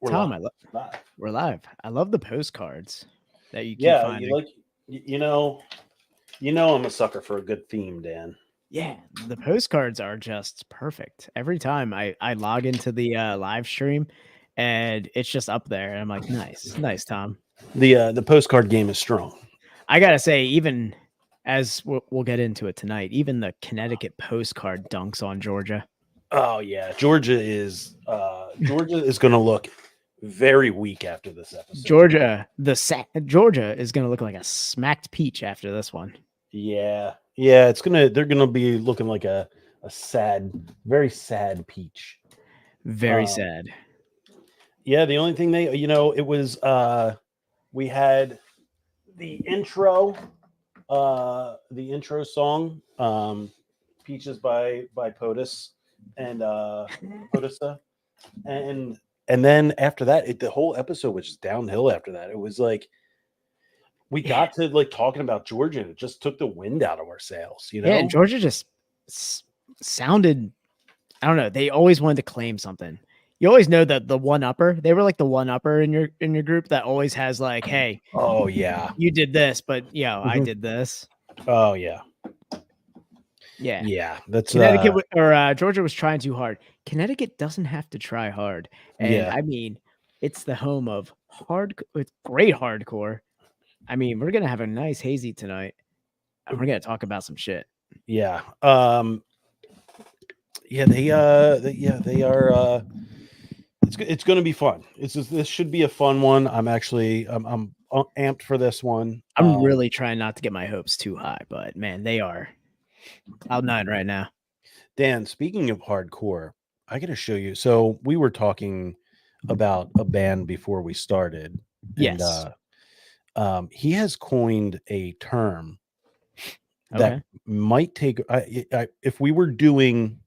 We're Tom, live. we're live. I love the postcards that you keep Yeah, you finding. like I'm a sucker for a good theme, Dan. Yeah, the postcards are just perfect. Every time I log into the live stream and it's just up there and I'm like, nice, nice, Tom. The postcard game is strong. I gotta say, even as we'll get into it tonight, even the Connecticut postcard dunks on Georgia. Oh yeah, Georgia is going to look very weak after this episode. Georgia is gonna look like a smacked peach after this one. Yeah, they're gonna be looking like a sad, very sad peach. Very sad. Yeah, the only thing it was we had the intro song, Peaches by POTUS and POTUSA, and then after that, the whole episode was just downhill. After that, it was like we got to like talking about Georgia, and it just took the wind out of our sails. Yeah, and Georgia just sounded, I don't know. They always wanted to claim something. You always know that the one upper. They were like the one upper in your group that always has like, hey, oh yeah, you did this, but I did this. Oh yeah. Yeah. That's Connecticut or Georgia was trying too hard. Connecticut doesn't have to try hard, and I mean, it's the home of it's great hardcore. I mean, we're gonna have a nice hazy tonight, and we're gonna talk about some shit. Yeah. Yeah, they are. It's going to be fun. This should be a fun one. I'm amped for this one. I'm really trying not to get my hopes too high, but man, they are cloud nine right now. Dan, speaking of hardcore, I got to show you. So we were talking about a band before we started. Yes. And he has coined a term that might take. If we were doing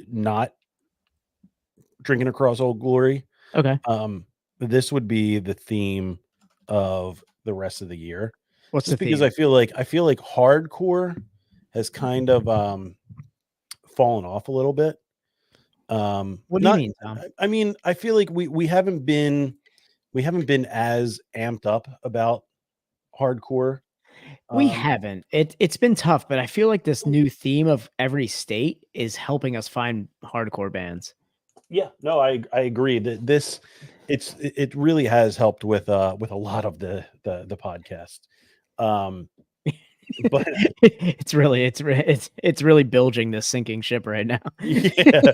not Drinking Across Old Glory, this would be the theme of the rest of the year. What's just the because theme? I feel like hardcore has kind of fallen off a little bit. What do you mean, Tom? I mean, I feel like we haven't been as amped up about hardcore. We haven't. It's been tough, but I feel like this new theme of every state is helping us find hardcore bands. Yeah, no, I agree that it really has helped with a lot of the podcast. But it's really bilging this sinking ship right now. Yeah.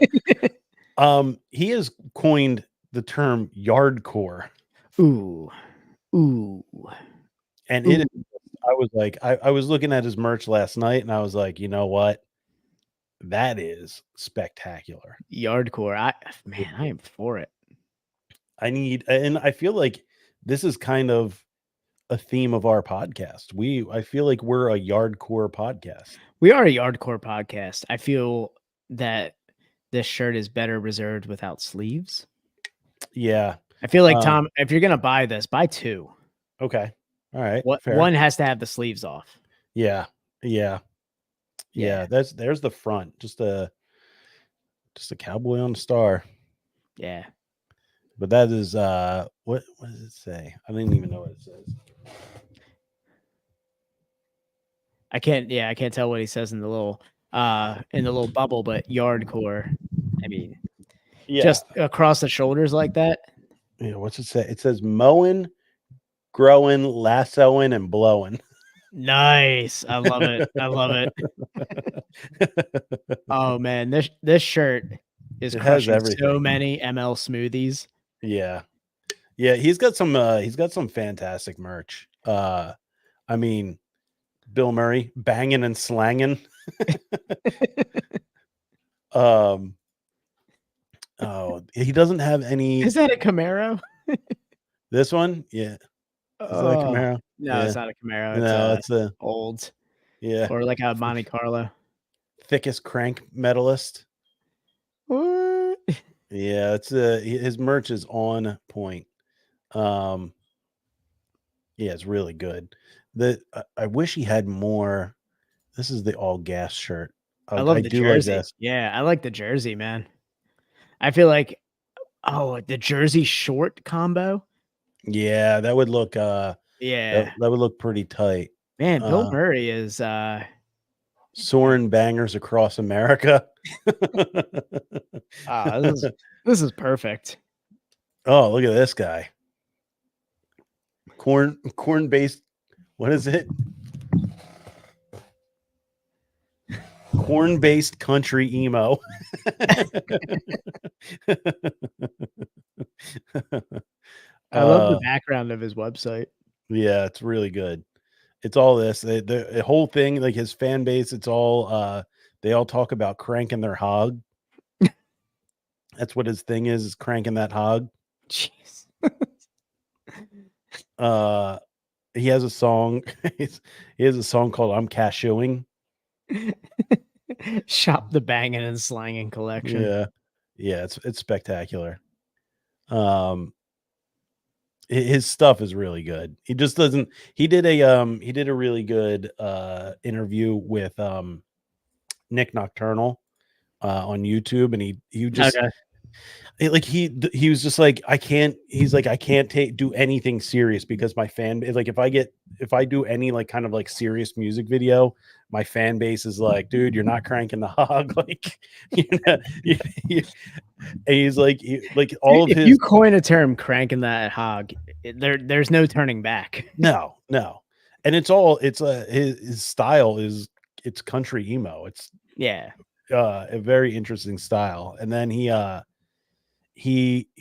He has coined the term yardcore. Ooh. And it, I was like, I was looking at his merch last night, and I was like, you know what? That is spectacular. Yardcore. I am for it. And I feel like this is kind of a theme of our podcast. I feel like we're a yardcore podcast. We are a yardcore podcast. I feel that this shirt is better reserved without sleeves. Yeah. I feel like, Tom, if you're going to buy this, buy two. Okay. All right. One has to have the sleeves off. Yeah. There's the front. Just a cowboy on the star. Yeah. But that is what does it say? I didn't even know what it says. I can't tell what he says in the little bubble, but yardcore. I mean, just across the shoulders like that. Yeah, what's it say? It says mowing, growing, lassoing, and blowing. Nice. I love it. Oh man, this shirt is crushing so many ML smoothies. Yeah. He's got some fantastic merch. I mean, Bill Murray banging and slanging. He doesn't have any. Is that a Camaro? This one, yeah. Is that a Camaro? No, it's not a Camaro. It's a old. Yeah, or like a Monte Carlo. Thickest crank medalist. What? Yeah, it's his merch is on point. Yeah, it's really good. I wish he had more. This is the all gas shirt. I love I the do like jersey. this. Yeah, I like the jersey, man. I feel like the jersey short combo? Yeah, that would look, Yeah. that would look pretty tight. Man, Bill Murray is, Soaring bangers across America. this is perfect. Oh, look at this guy. Corn-based, what is it? Corn-based country emo. I love the background of his website. Yeah, it's really good. It's all this. The whole thing, like his fan base, it's all they all talk about cranking their hog. That's what his thing is cranking that hog. Jeez. He has a song. He has a song called "I'm Cashewing." Shop the banging and slanging collection. Yeah, yeah, it's spectacular. His stuff is really good. He just doesn't. He did a really good interview with Nick Nocturnal on YouTube, and he just Okay. like he was just like I can't. He's like I can't do anything serious because my fan like if I do any like kind of like serious music video, my fan base is like, dude, you're not cranking the hog. Like, you know, and he's like all of if his. you coin a term, cranking that hog, there's no turning back. No, and it's his style is it's country emo. It's Yeah. a very interesting style. And then he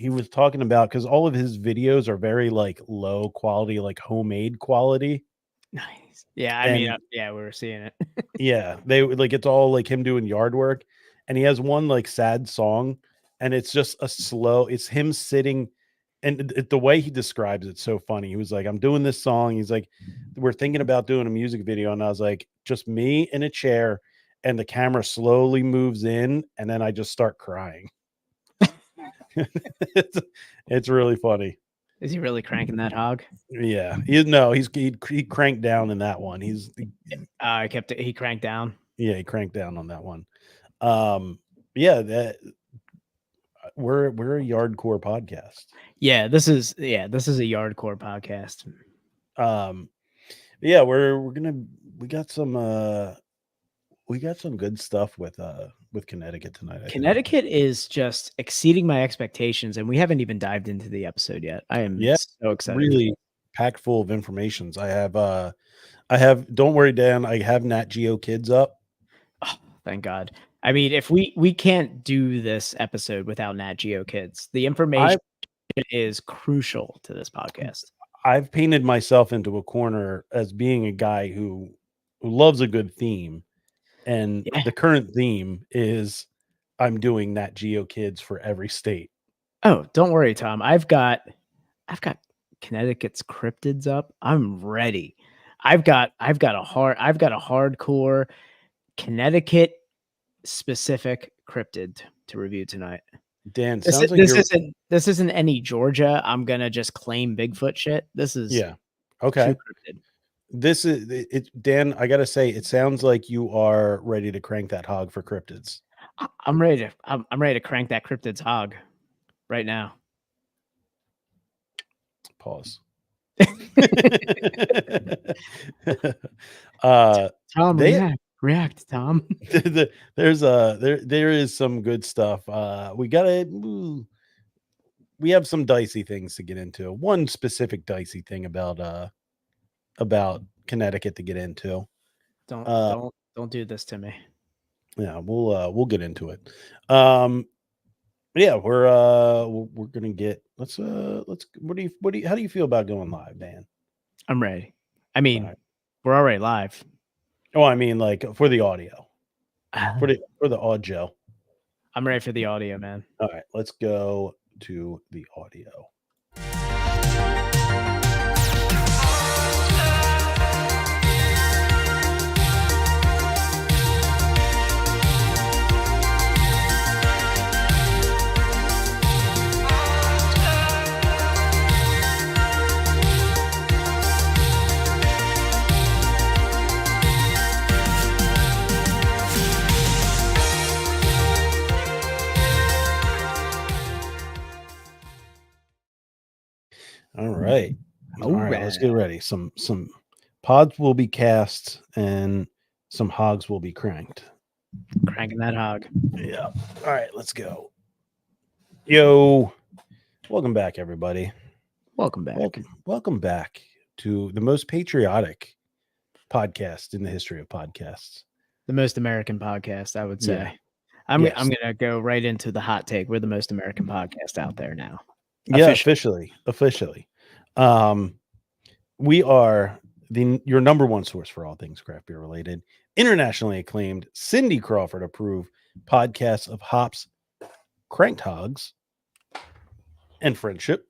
was talking about because all of his videos are very like low quality, like homemade quality. Nice. Yeah, I mean, yeah, we were seeing it. Yeah, they like it's all like him doing yard work, and he has one like sad song, and it's just it's him sitting, and the way he describes it's so funny. He was like, "I'm doing this song." He's like, "We're thinking about doing a music video," and I was like, "Just me in a chair, and the camera slowly moves in, and then I just start crying." it's really funny. Is he really cranking that hog? Yeah, he cranked down in that one. He cranked down. Yeah, he cranked down on that one. Yeah, that we're a yardcore podcast. Yeah, this is a yardcore podcast. Yeah, we got some good stuff with Connecticut tonight. Connecticut is just exceeding my expectations, and we haven't even dived into the episode yet. I am so excited. Really packed full of informations. I have don't worry, Dan, I have Nat Geo Kids up. Oh, thank God. I mean, if we can't do this episode without Nat Geo Kids, the information is crucial to this podcast. I've painted myself into a corner as being a guy who loves a good theme. And the current theme is I'm doing Nat Geo Kids for every state. Oh, don't worry, Tom. I've got Connecticut's cryptids up. I'm ready. I've got a hardcore Connecticut specific cryptid to review tonight. Dan, this isn't any Georgia. I'm gonna just claim Bigfoot shit. This is okay. This is it, Dan. I gotta say, it sounds like you are ready to crank that hog for cryptids. I'm ready to crank that cryptids hog right now. Pause. Tom, react, Tom. There is some good stuff. We have some dicey things to get into. One specific dicey thing about Connecticut to get into. Don't do this to me. Yeah, we'll get into it. Yeah, we're gonna get let's how do you feel about going live, Dan? I'm ready. I mean, we're already live. Oh, I mean, like for the audio, for the audio. I'm ready for the audio, man. All right, let's go to the audio. All right. All right. Let's get right. ready. Some pods will be cast and some hogs will be cranked. Cranking that hog. Yeah. All right. Let's go. Yo. Welcome back, everybody. Welcome back. Welcome back to the most patriotic podcast in the history of podcasts. The most American podcast, I would say. Yeah. I'm Yes. gonna go right into the hot take. We're the most American podcast out there now. Yeah, officially. We are your number one source for all things craft beer related, internationally acclaimed, Cindy Crawford approved podcast of hops, cranked hogs, and friendship.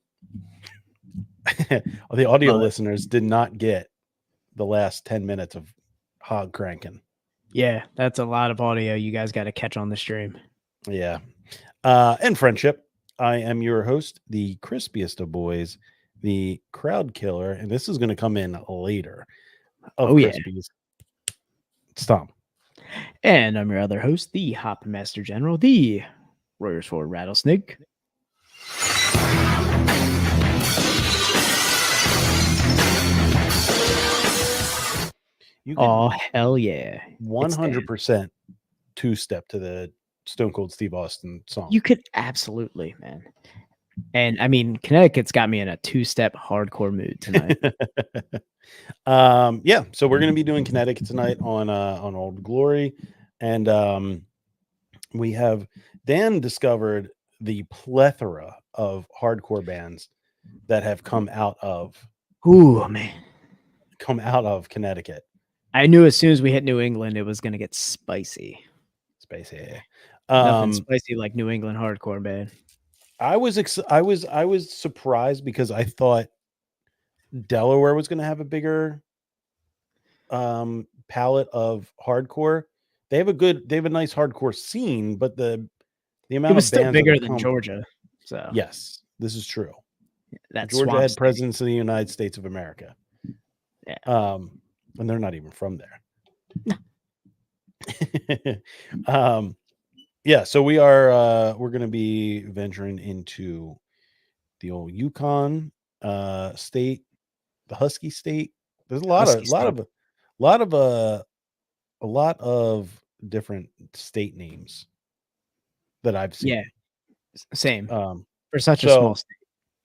The audio listeners did not get the last 10 minutes of hog cranking. Yeah, that's a lot of audio you guys got to catch on the stream. Yeah. And friendship. I am your host, the crispiest of boys, the crowd killer, and this is going to come in later. Crispies. Yeah. It's Tom. And I'm your other host, the Hop Master General, the Royersford Rattlesnake. Oh, hell yeah. 100% two-step to the Stone Cold Steve Austin song. You could absolutely, man. And I mean, Connecticut's got me in a two-step hardcore mood tonight. Yeah, so we're going to be doing Connecticut tonight on Old Glory, and we have Dan discovered the plethora of hardcore bands that have come out of Connecticut. I knew as soon as we hit New England, it was going to get spicy. Nothing spicy like New England hardcore, man. I was surprised because I thought Delaware was going to have a bigger palette of hardcore. They have a nice hardcore scene, but the amount of bands bigger than Georgia. So yes, this is true. That Georgia had presidents of the United States of America. Yeah. And they're not even from there. Yeah, so we're going to be venturing into the old Yukon state, the Husky state. There's a lot of different state names that I've seen. Yeah, same. For such a small state.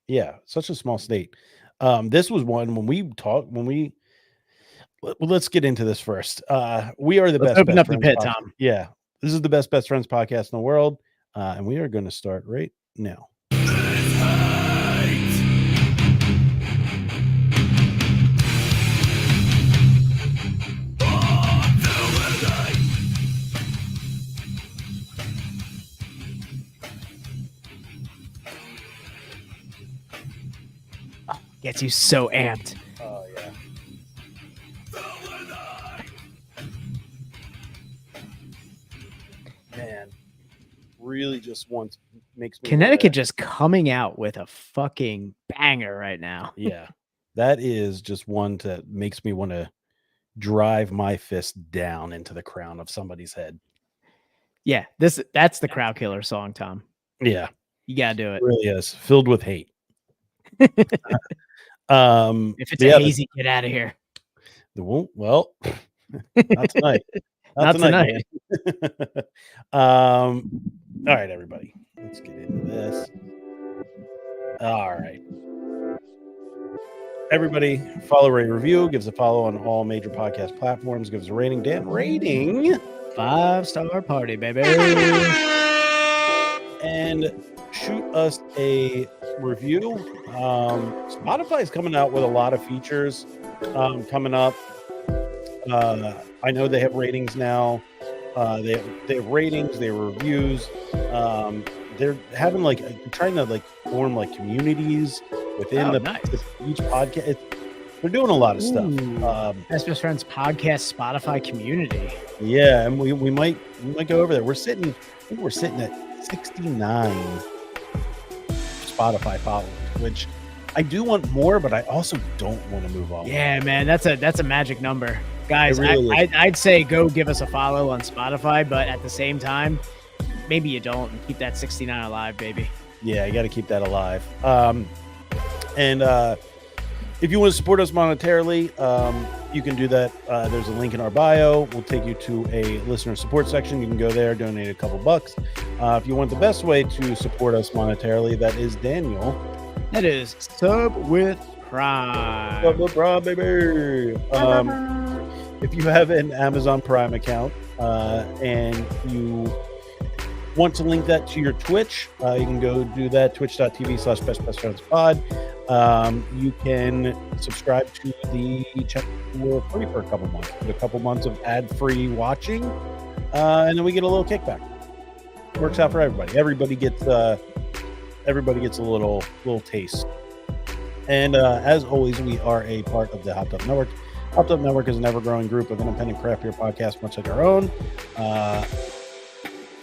Yeah, such a small state. This was one let's get into this first. We are the best. Open up the pit, Tom. Yeah, this is the best friends podcast in the world, and we are going to start right now. Gets you so amped. Oh yeah. Man, really just makes me Connecticut just coming out with a fucking banger right now. Yeah, that is just one that makes me want to drive my fist down into the crown of somebody's head. Yeah, that's the crowd killer song, Tom. Yeah, you gotta do it. It really is filled with hate. If it's a hazy, get out of here. Well, not tonight. Not tonight. All right, everybody, let's get into this. All right, everybody, follow, rate, review. Give us a follow on all major podcast platforms. Give us a rating. Dan, rating 5-star party, baby, and shoot us a review. Spotify is coming out with a lot of features coming up. I know they have ratings now. They have ratings, they have reviews. They're having trying to form communities within each podcast. They're doing a lot of stuff. Best Friends podcast Spotify community. Yeah, and we might go over there. I think we're sitting at 69 Spotify followers, which I do want more, but I also don't want to move on. Yeah, man, that's a magic number, guys. Really I'd say go give us a follow on Spotify, but at the same time, maybe you don't, and keep that 69 alive, baby. Yeah, you got to keep that alive. And if you want to support us monetarily, you can do that. There's a link in our bio. We'll take you to a listener support section. You can go there, donate a couple bucks. If you want the best way to support us monetarily, that is Daniel. That is Sub with Prime. Sub with Prime, baby. If you have an Amazon Prime account and you want to link that to your Twitch, you can go do that, twitch.tv/bestfriendspod. You can subscribe to the channel for free for a couple months. Get a couple months of ad-free watching, and then we get a little kickback. Works out for everybody. Everybody gets a little taste. And as always, we are a part of the Hopped Up Network. Hopped Up Network is an ever-growing group of independent craft beer podcasts, much like our own.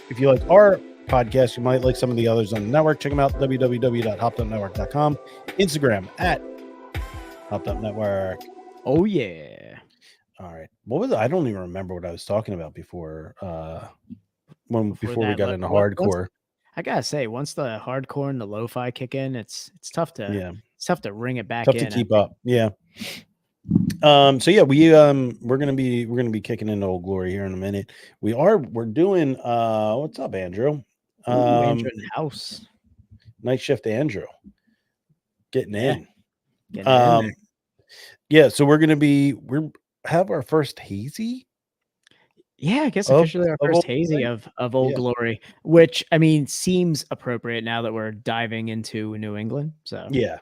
If you like our podcast, you might like some of the others on the network. Check them out, www.hoppedupnetwork.com. Instagram @HoppedUpNetwork. Oh, yeah. All right. What was it? I don't even remember what I was talking about before before we got into hardcore. I gotta say, once the hardcore and the lo-fi kick in, it's tough to ring it back tough in. To keep up. Yeah. So yeah, we're gonna be kicking into Old Glory here in a minute. We're doing what's up, Andrew? Andrew in the house. Night shift, Andrew. Getting in. Getting in there. Yeah, so we have our first hazy. Yeah, I guess officially our first hazy of Old Glory, which I mean seems appropriate now that we're diving into New England. So yeah,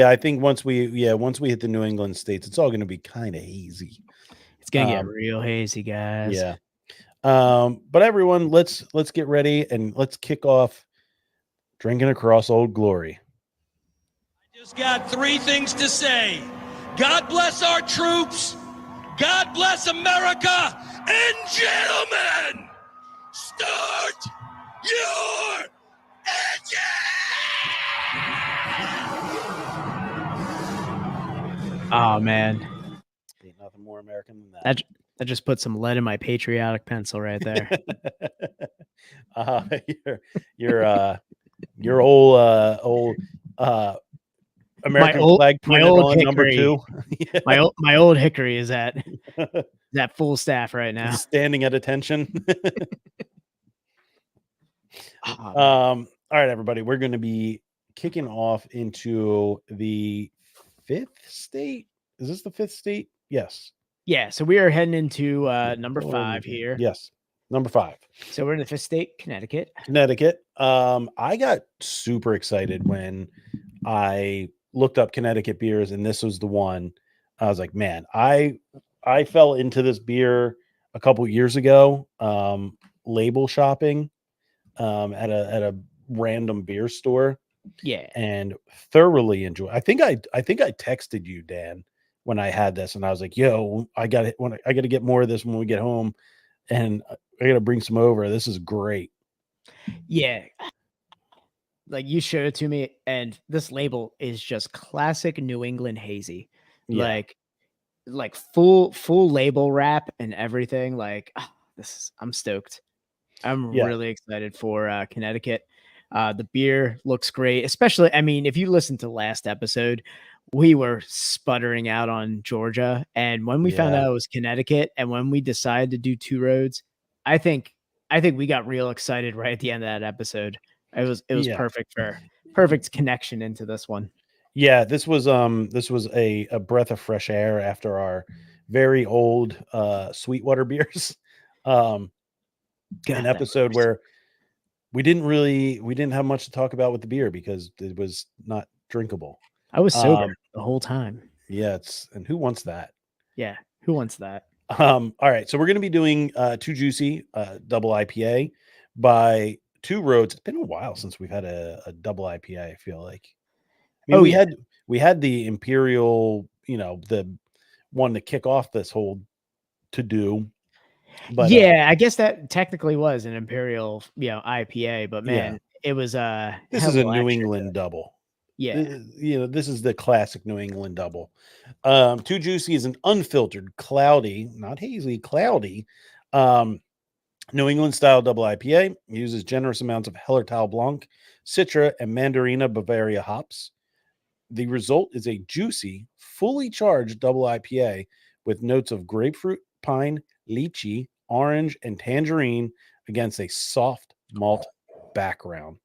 I think once we hit the New England states, it's all going to be kind of hazy. It's gonna get real hazy, guys. Yeah. But everyone, let's get ready and let's kick off drinking across Old Glory. I just got 3 things to say. God bless our troops. God bless America. And gentlemen, start your engine! Oh man, ain't nothing more American than that. That just put some lead in my patriotic pencil right there. Your old American flag printed on number 2. Yeah. My old hickory is at full staff right now, standing at attention. All right, everybody, we're going to be kicking off into the 5th state. Is this the 5th state? Yes. Yeah, so we are heading into number 5 here. Yes, number 5. So we're in the 5th state, Connecticut. I got super excited when I looked up Connecticut beers, and this was the one. I was like, man, I fell into this beer a couple years ago, label shopping at a random beer store. Yeah, and thoroughly enjoyed. I think I texted you, Dan, when I had this, and I was like, "Yo, I got to get more of this when we get home, and I got to bring some over. This is great." Yeah, like you showed it to me, and this label is just classic New England hazy, like full label wrap and everything. Like I'm stoked. I'm really excited for Connecticut. The beer looks great, especially, I mean, if you listen to last episode, we were sputtering out on Georgia. And when we found out it was Connecticut and when we decided to do 2 roads, I think we got real excited right at the end of that episode. It was perfect connection into this one. Yeah, this was a breath of fresh air after our very old Sweetwater beers. An episode where we didn't have much to talk about with the beer because it was not drinkable. I was sober the whole time. Yeah, and who wants that? Yeah, who wants that? All right, so we're going to be doing 2 Juicy double IPA by 2 Roads. It's been a while since we've had a double IPA, I feel like. I mean, we had the Imperial, the one to kick off this whole to do. But yeah, I guess that technically was an Imperial, IPA, but man, it was this is a New England double. Yeah. This is the classic New England double. 2 Juicy is an unfiltered, cloudy, not hazy, cloudy, New England style double IPA. It uses generous amounts of Hellertau Blanc, Citra, and Mandarina Bavaria hops. The result is a juicy, fully charged double IPA with notes of grapefruit, pine, lychee, orange, and tangerine against a soft malt background.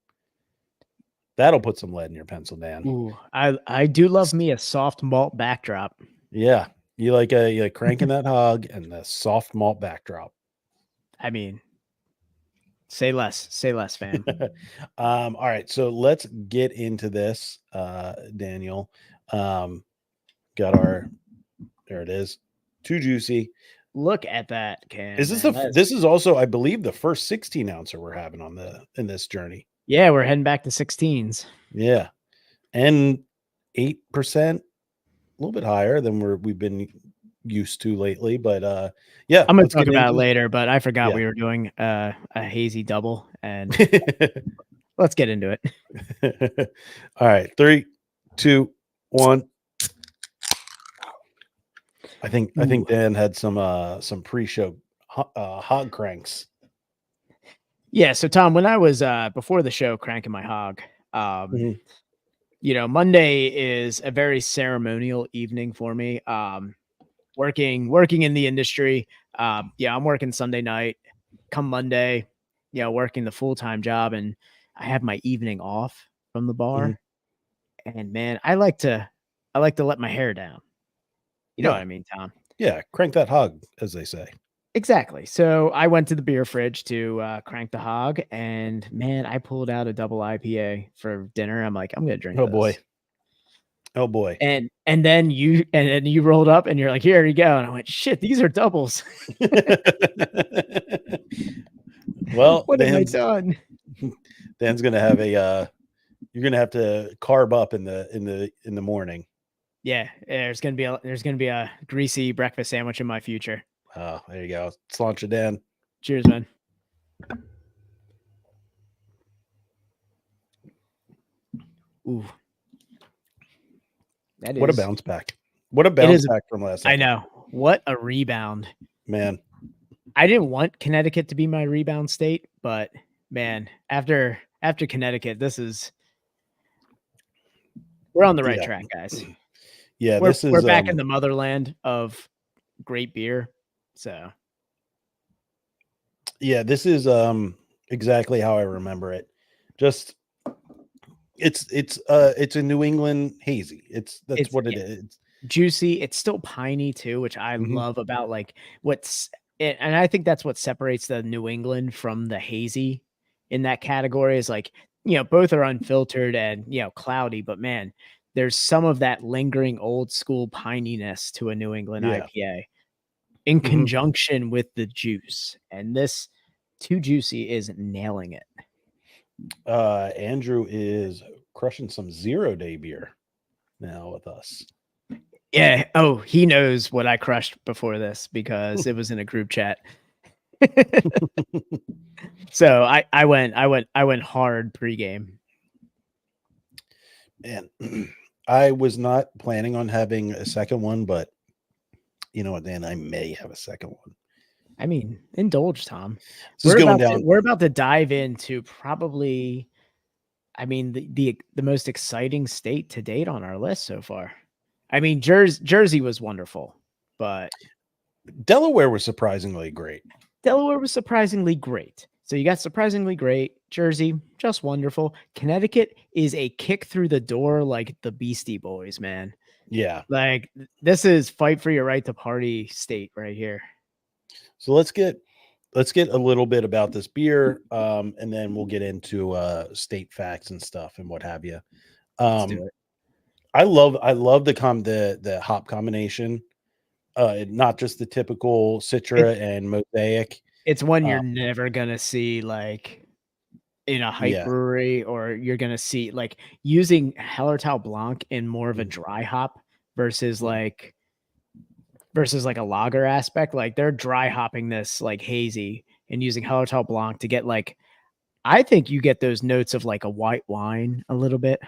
That'll put some lead in your pencil, Dan. Ooh, I do love me a soft malt backdrop. Yeah, you like cranking that hog and the soft malt backdrop. I mean, say less, fam. All right, so let's get into this, Daniel. Got our, there it is, too juicy. Look at that can. Is this this is also, I believe, the first 16 ouncer we're having in this journey. Yeah, we're heading back to 16s. Yeah, and 8%, a little bit higher than we've been used to lately. But yeah, I'm gonna talk about it later. But I forgot we were doing a hazy double, and let's get into it. All right, 3, 2, 1. I think Dan had some pre-show hog cranks. Yeah, so Tom, when I was before the show cranking my hog, you know, Monday is a very ceremonial evening for me. Working in the industry. Yeah, I'm working Sunday night. Come Monday, you know, working the full-time job, and I have my evening off from the bar. And man, I like to let my hair down. You know what I mean, Tom? Yeah, crank that hog, as they say. Exactly. So I went to the beer fridge to crank the hog, and man, I pulled out a double IPA for dinner. I'm like, I'm gonna drink. Oh boy. Oh boy. And then you rolled up and you're like, here you go. And I went, shit, these are doubles. Well, what have I done? Dan's gonna have you're gonna have to carb up in the morning. Yeah, there's gonna be a greasy breakfast sandwich in my future. Oh, there you go. Let's launch it, Dan. Cheers, man. Ooh. What a bounce back. What a bounce back from last night. I know. What a rebound. Man. I didn't want Connecticut to be my rebound state, but man, after Connecticut, we're on the right track, guys. Yeah, we're back in the motherland of great beer. So yeah, this is exactly how I remember it. Just it's a New England hazy. That's what it is. It's juicy. It's still piney too, which I love about like and I think that's what separates the New England from the hazy in that category is like, you know, both are unfiltered and, you know, cloudy, but man, there's some of that lingering old school pininess to a New England IPA in conjunction with the juice. And this Too Juicy is nailing it. Andrew is crushing some 0 day beer now with us. Yeah. Oh, he knows what I crushed before this because it was in a group chat. So I went hard pregame. And I was not planning on having a second one, but you know what, Dan, I may have a second one. I mean, indulge, Tom. We're about to dive into probably, I mean, the most exciting state to date on our list so far. I mean, Jersey was wonderful, but Delaware was surprisingly great. So you got surprisingly great. Jersey, just wonderful. Connecticut is a kick through the door like the Beastie Boys, man. Yeah. Like this is fight for your right to party state right here. So let's get a little bit about this beer, and then we'll get into state facts and stuff and what have you. Let's do it. I love the hop combination, not just the typical Citra and Mosaic. It's one you're never gonna see like in a hype brewery, or you're gonna see like using Hallertau Blanc in more of a dry hop versus like a lager aspect. Like they're dry hopping this like hazy and using Hallertau Blanc to get like, I think you get those notes of like a white wine, a little bit.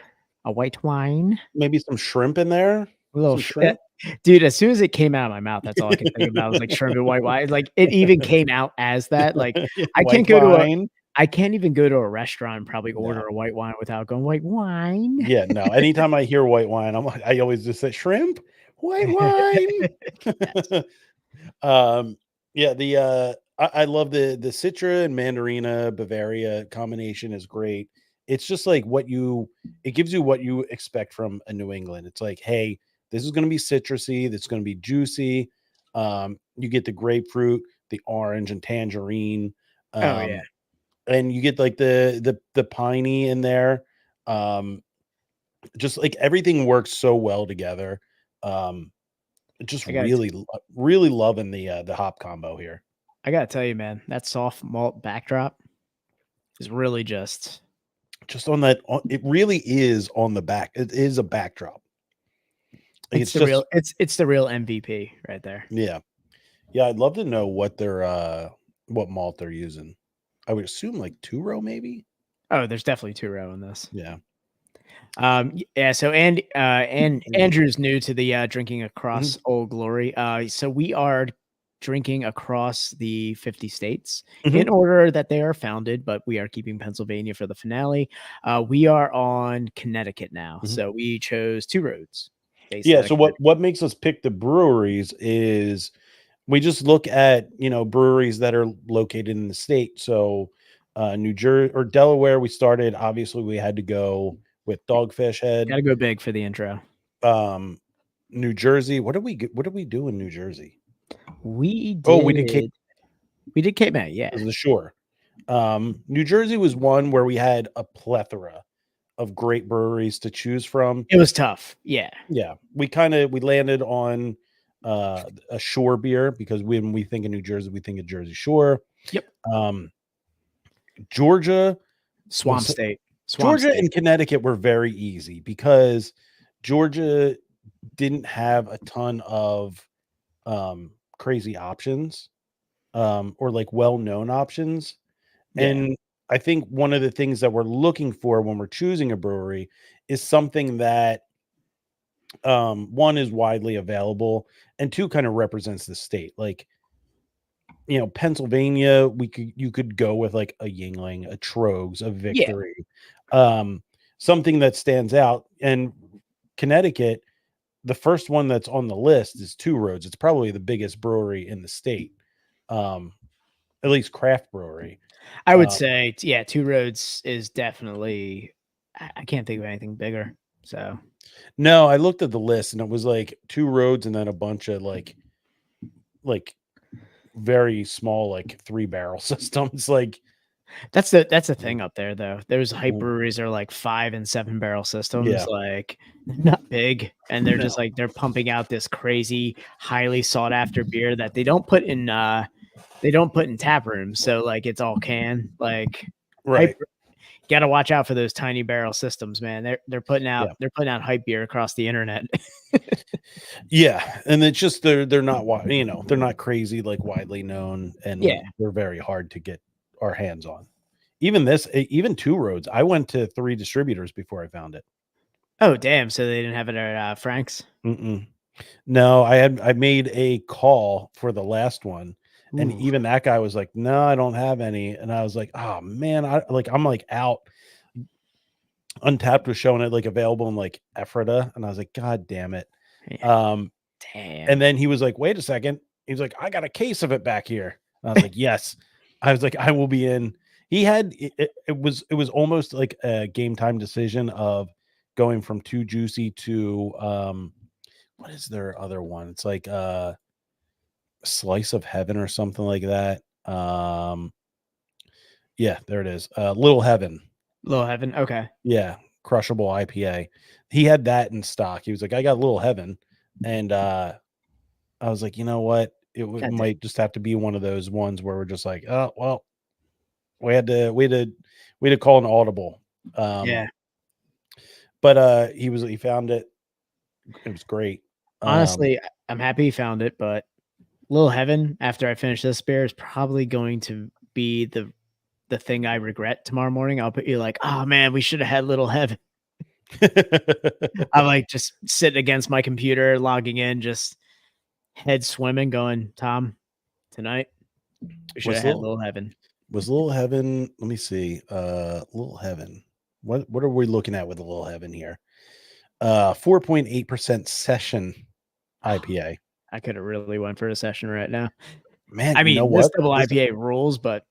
A white wine, maybe some shrimp in there. A little shrimp, dude. As soon as it came out of my mouth, that's all I could think about. I was like shrimp and white wine. Like it even came out as that. Like I can't go to I can't even go to a restaurant and probably No. order a white wine without going, white wine. Yeah, no. Anytime I hear white wine, I always just say shrimp, white wine. Yeah, I love the Citra and Mandarina Bavaria combination is great. It's just like it gives you what you expect from a New England. It's like, hey, this is going to be citrusy, this is going to be juicy. You get the grapefruit, the orange and tangerine. Oh, yeah. And you get like the piney in there. Just like everything works so well together. Just really loving the hop combo here. I gotta tell you, man, that soft malt backdrop is really just on that. It really is on the back. It is a backdrop. Like it's the real MVP right there. Yeah. I'd love to know what what malt they're using. I would assume like 2-row maybe. Oh, there's definitely 2-row in this. Yeah. Yeah. So and Andrew's new to the drinking across Old Glory. So we are drinking across the 50 states in order that they are founded, but we are keeping Pennsylvania for the finale. We are on Connecticut now, so we chose 2 roads. Yeah. So what makes us pick the breweries is we just look at breweries that are located in the state. So New Jersey or Delaware, we started. Obviously, we had to go with Dogfish Head. Got to go big for the intro. New Jersey. What did we do in New Jersey? We did Cape May, yeah. The shore. New Jersey was one where we had a plethora of great breweries to choose from. It was tough. Yeah. Yeah. We landed on a shore beer because when we think of New Jersey, we think of Jersey Shore. Yep. Georgia, Swamp State. Georgia and Connecticut were very easy because Georgia didn't have a ton of crazy options or like well-known options. Yeah. And I think one of the things that we're looking for when we're choosing a brewery is something that one is widely available and 2 kind of represents the state. Like Pennsylvania, you could go with like a Yingling, a Trogs, a Victory, something that stands out. And Connecticut, the first one that's on the list is 2 Roads. It's probably the biggest brewery in the state, at least craft brewery. I would say, 2 Roads is definitely. I can't think of anything bigger. So, no, I looked at the list and it was like 2 Roads and then a bunch of like very small, like 3-barrel systems. Like that's the thing up there, though. There's hype breweries are like 5 and 7-barrel systems, like not big, and they're just like they're pumping out this crazy, highly sought after beer that they don't put in tap rooms. So like it's all can. Like right. Got to watch out for those tiny barrel systems, man. They're putting out hype beer across the internet. Yeah, and it's just they're not they're not crazy like widely known, and they're very hard to get our hands on. Even 2 Roads, I went to 3 distributors before I found it. Oh damn! So they didn't have it at Frank's. No, I made a call for the last one. And even that guy was like, no, I don't have any. And I was like, oh man, I'm like out. Untapped was showing it like available in like Ephrata. And I was like, God damn it. Damn. And then he was like, wait a second. He was like, I got a case of it back here. And I was like, yes. I was like, I will be in. He had, it was almost like a game time decision of going from Too Juicy to, what is their other one? It's like, Slice of Heaven or something like that. Yeah, there it is. Little Heaven. Okay. Yeah, crushable IPA. He had that in stock. He was like, I got Little Heaven. And I was like, you know what? It might just have to be one of those ones where we're just like, oh well, we had to call an audible. Yeah. But he found it. It was great. Honestly, I'm happy he found it, but Little Heaven, after I finish this beer, is probably going to be the thing I regret tomorrow morning. I'll put you like, oh man, we should have had Little Heaven. I'm like just sitting against my computer, logging in, just head swimming, going, Tom, tonight we should have had Little Heaven. Was Little Heaven? Let me see. Little Heaven. What are we looking at with the Little Heaven here? 4.8% session IPA. I could have really went for a session right now. Man, I you know mean, this what? double IPA rules, but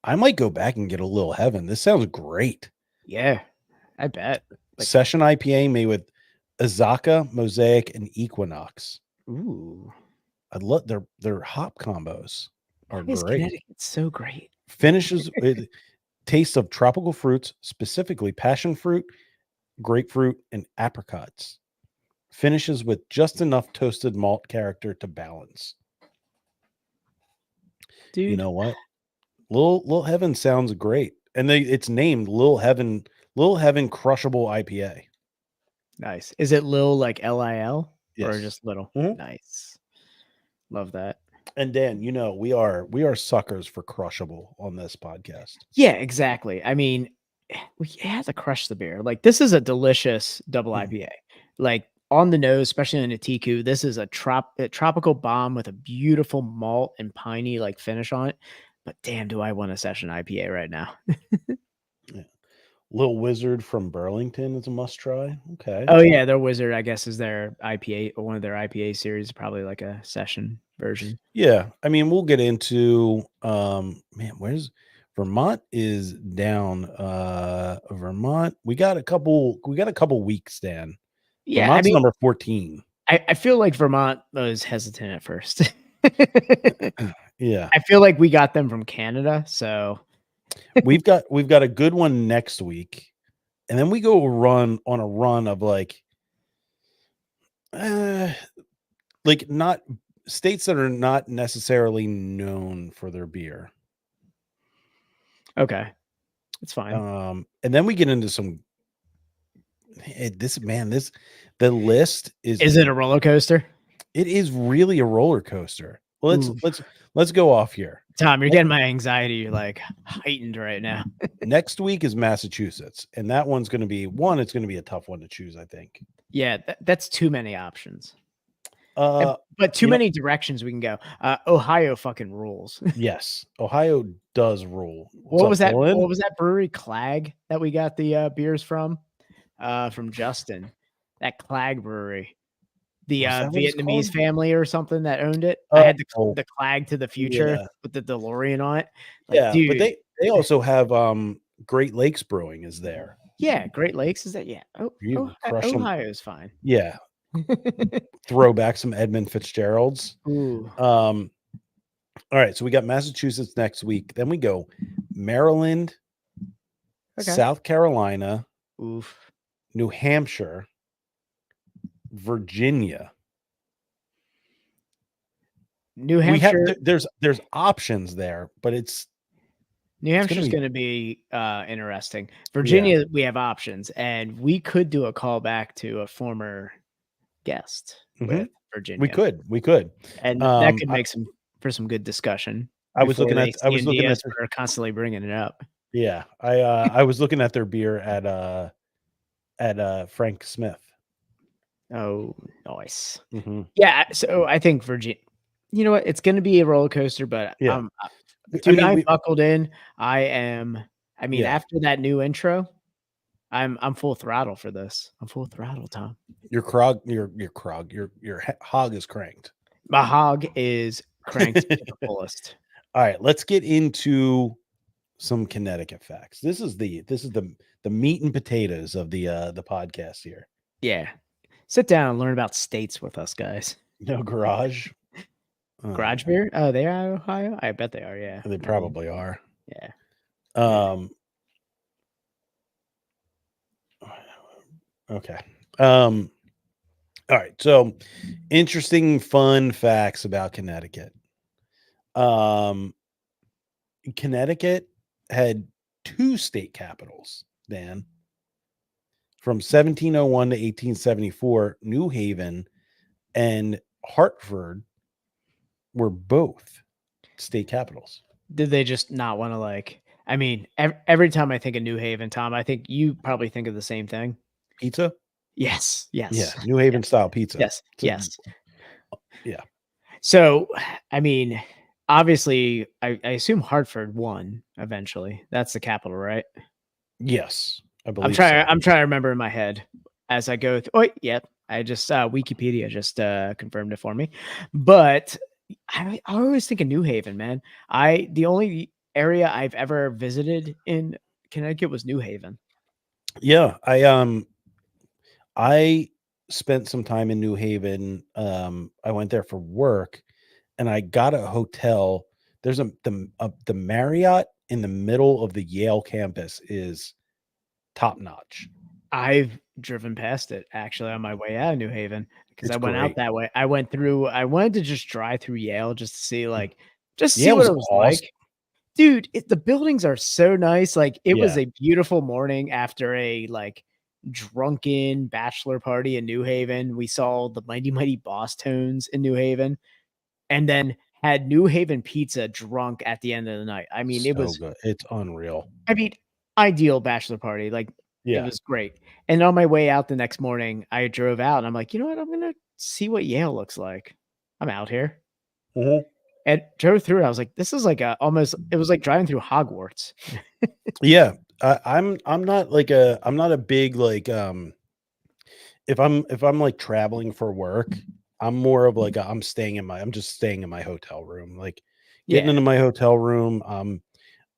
I might go back and get a Little Heaven. This sounds great. yeah, I bet. Session IPA made with Azaka, Mosaic, and Equinox. Ooh, I love their hop combos are great. Connecticut's so great. Finishes with taste of tropical fruits, specifically passion fruit, grapefruit, and apricots. Finishes with just enough toasted malt character to balance. Dude, you know what? Little Heaven sounds great, and it's named Little Heaven Crushable IPA. Nice. Is it Lil like LIL or Yes. just little? Mhm. Nice. Love that. And Dan, we are suckers for crushable on this podcast. Yeah, exactly. I mean, we had to crush the beer. Like this is a delicious double IPA. Like on the nose, especially in a Tiku, this is a tropical bomb with a beautiful malt and piney like finish on it. But damn, do I want a session IPA right now? Yeah. Little Wizard from Burlington is a must try. Okay. Oh yeah, their Wizard, I guess, is their IPA or one of their IPA series, probably like a session version. Yeah, I mean, we'll get into man, where's Vermont is down. Vermont, we got a couple weeks, Dan. Yeah, Vermont's number 14. I feel like Vermont was hesitant at first. Yeah. I feel like we got them from Canada, so we've got a good one next week, and then we go on a run of like not states that are not necessarily known for their beer. okay, it's fine. And then we get into some. The list is. Is it a roller coaster? It is really a roller coaster. Well, let's go off here. Tom, you're getting my anxiety like heightened right now. Next week is Massachusetts, and that one's going to be it's going to be a tough one to choose, I think. Yeah, that's too many options. But too many directions we can go. Ohio fucking rules. Yes, Ohio does rule. What was that brewery, Clag, that we got the beers from Justin? That Clag brewery. The Vietnamese family or something that owned it. I had the Clag to the Future with the DeLorean on it. Like, dude, but they also have Great Lakes Brewing is there. Yeah, Great Lakes is that? Yeah. Ohio is fine. Yeah. Throw back some Edmund Fitzgeralds. Ooh. All right, so we got Massachusetts next week. Then we go Maryland, South Carolina, New Hampshire, Virginia. New Hampshire. There's options there, but New Hampshire's going to be interesting. Virginia, we have options, and we could do a callback to a former guest with Virginia. We could, and that could make for some good discustion. I was looking at we're constantly bringing it up. Yeah, I was looking at their beer at Frank Smith. Oh, nice. Mm-hmm. Yeah, so I think Virginia. You know what? It's going to be a roller coaster, but I'm buckled in. After that new intro, I'm full throttle for this. I'm full throttle, Tom. Your hog is cranked. My hog is cranked to the fullest. All right, let's get into some Connecticut facts. This is the meat and potatoes of the podcast here. Yeah. Sit down and learn about states with us, guys. No garage. Garage beer? Oh, they are Ohio? I bet they are, yeah. They probably are. Yeah. Okay. All right. So interesting, fun facts about Connecticut. Connecticut had 2 state capitals, Dan. From 1701 to 1874, New Haven and Hartford were both state capitals. Did they just not want to every time I think of New Haven, Tom, I think you probably think of the same thing. Pizza? Yes. Yeah. New Haven style pizza. Yes. Yeah. So, obviously, I assume Hartford won eventually. That's the capital, right? Yes, I I'm believe trying. so. I'm trying to remember in my head as I go. Oh, yeah. I just Wikipedia just confirmed it for me. But I always think of New Haven, man. The only area I've ever visited in Connecticut was New Haven. Yeah, I spent some time in New Haven. I went there for work, and I got a hotel. There's the Marriott in the middle of the Yale campus is top notch. I've driven past it actually on my way out of New Haven because I It's went out great. that way. I wanted to just drive through Yale just to see just see Yale what was it was awesome. like. Dude, the buildings are so nice. Like it was Yeah. a beautiful morning after a drunken bachelor party in New Haven. We saw the Mighty Mighty Boss Tones in New Haven and then had New Haven pizza drunk at the end of the night. I mean, it So was good. It's unreal. ideal bachelor party. Like it Yeah. was great. And on my way out the next morning, I drove out and I'm like, you know what? I'm gonna see what Yale looks like. I'm out here. Mhm. And drove through it. I was like, this is like it was like driving through Hogwarts. Yeah. I'm not like I'm not a big if I'm like traveling for work, I'm more of like I'm just staying in my hotel room. Like getting Yeah. into my hotel room,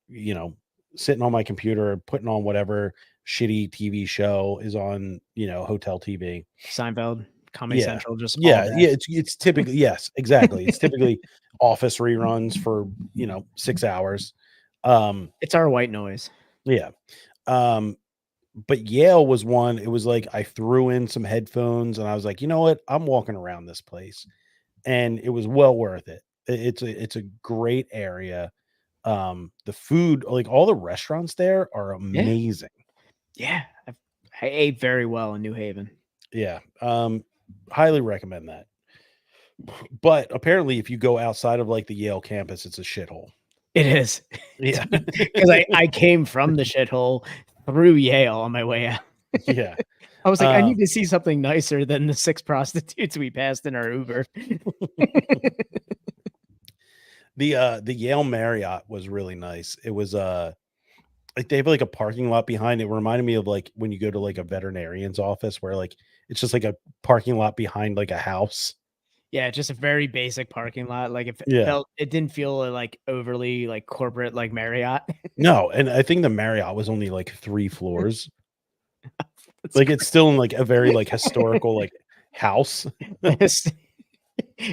you know, sitting on my computer, putting on whatever shitty TV show is on, hotel TV. Seinfeld, Comedy Yeah. Central, just all Yeah, day. yeah, it's typically yes, exactly. It's typically office reruns for, 6 hours. It's our white noise. Yeah. Um, but Yale was one, it was like I threw in some headphones and I was like, "You know what? I'm walking around this place." And it was well worth it. It's a great area. The food, like all the restaurants there are Yeah. amazing. Yeah. I ate very well in New Haven. Yeah. Highly recommend that. But apparently if you go outside of like the Yale campus, it's a shithole. It is. Yeah. Because I came from the shithole through Yale on my way out. Yeah. I was like, I need Um, to see something nicer than the 6 prostitutes we passed in our Uber. the Yale Marriott was really nice. It was like they have like a parking lot behind it. Reminded me of like when you go to like a veterinarian's office where like it's just like a parking lot behind like a house. Yeah, just a very basic parking lot. Like Yeah. it didn't feel like overly like corporate like Marriott. No, and I think the Marriott was only like 3 floors. That's Like it's still in like a very like historical like house. This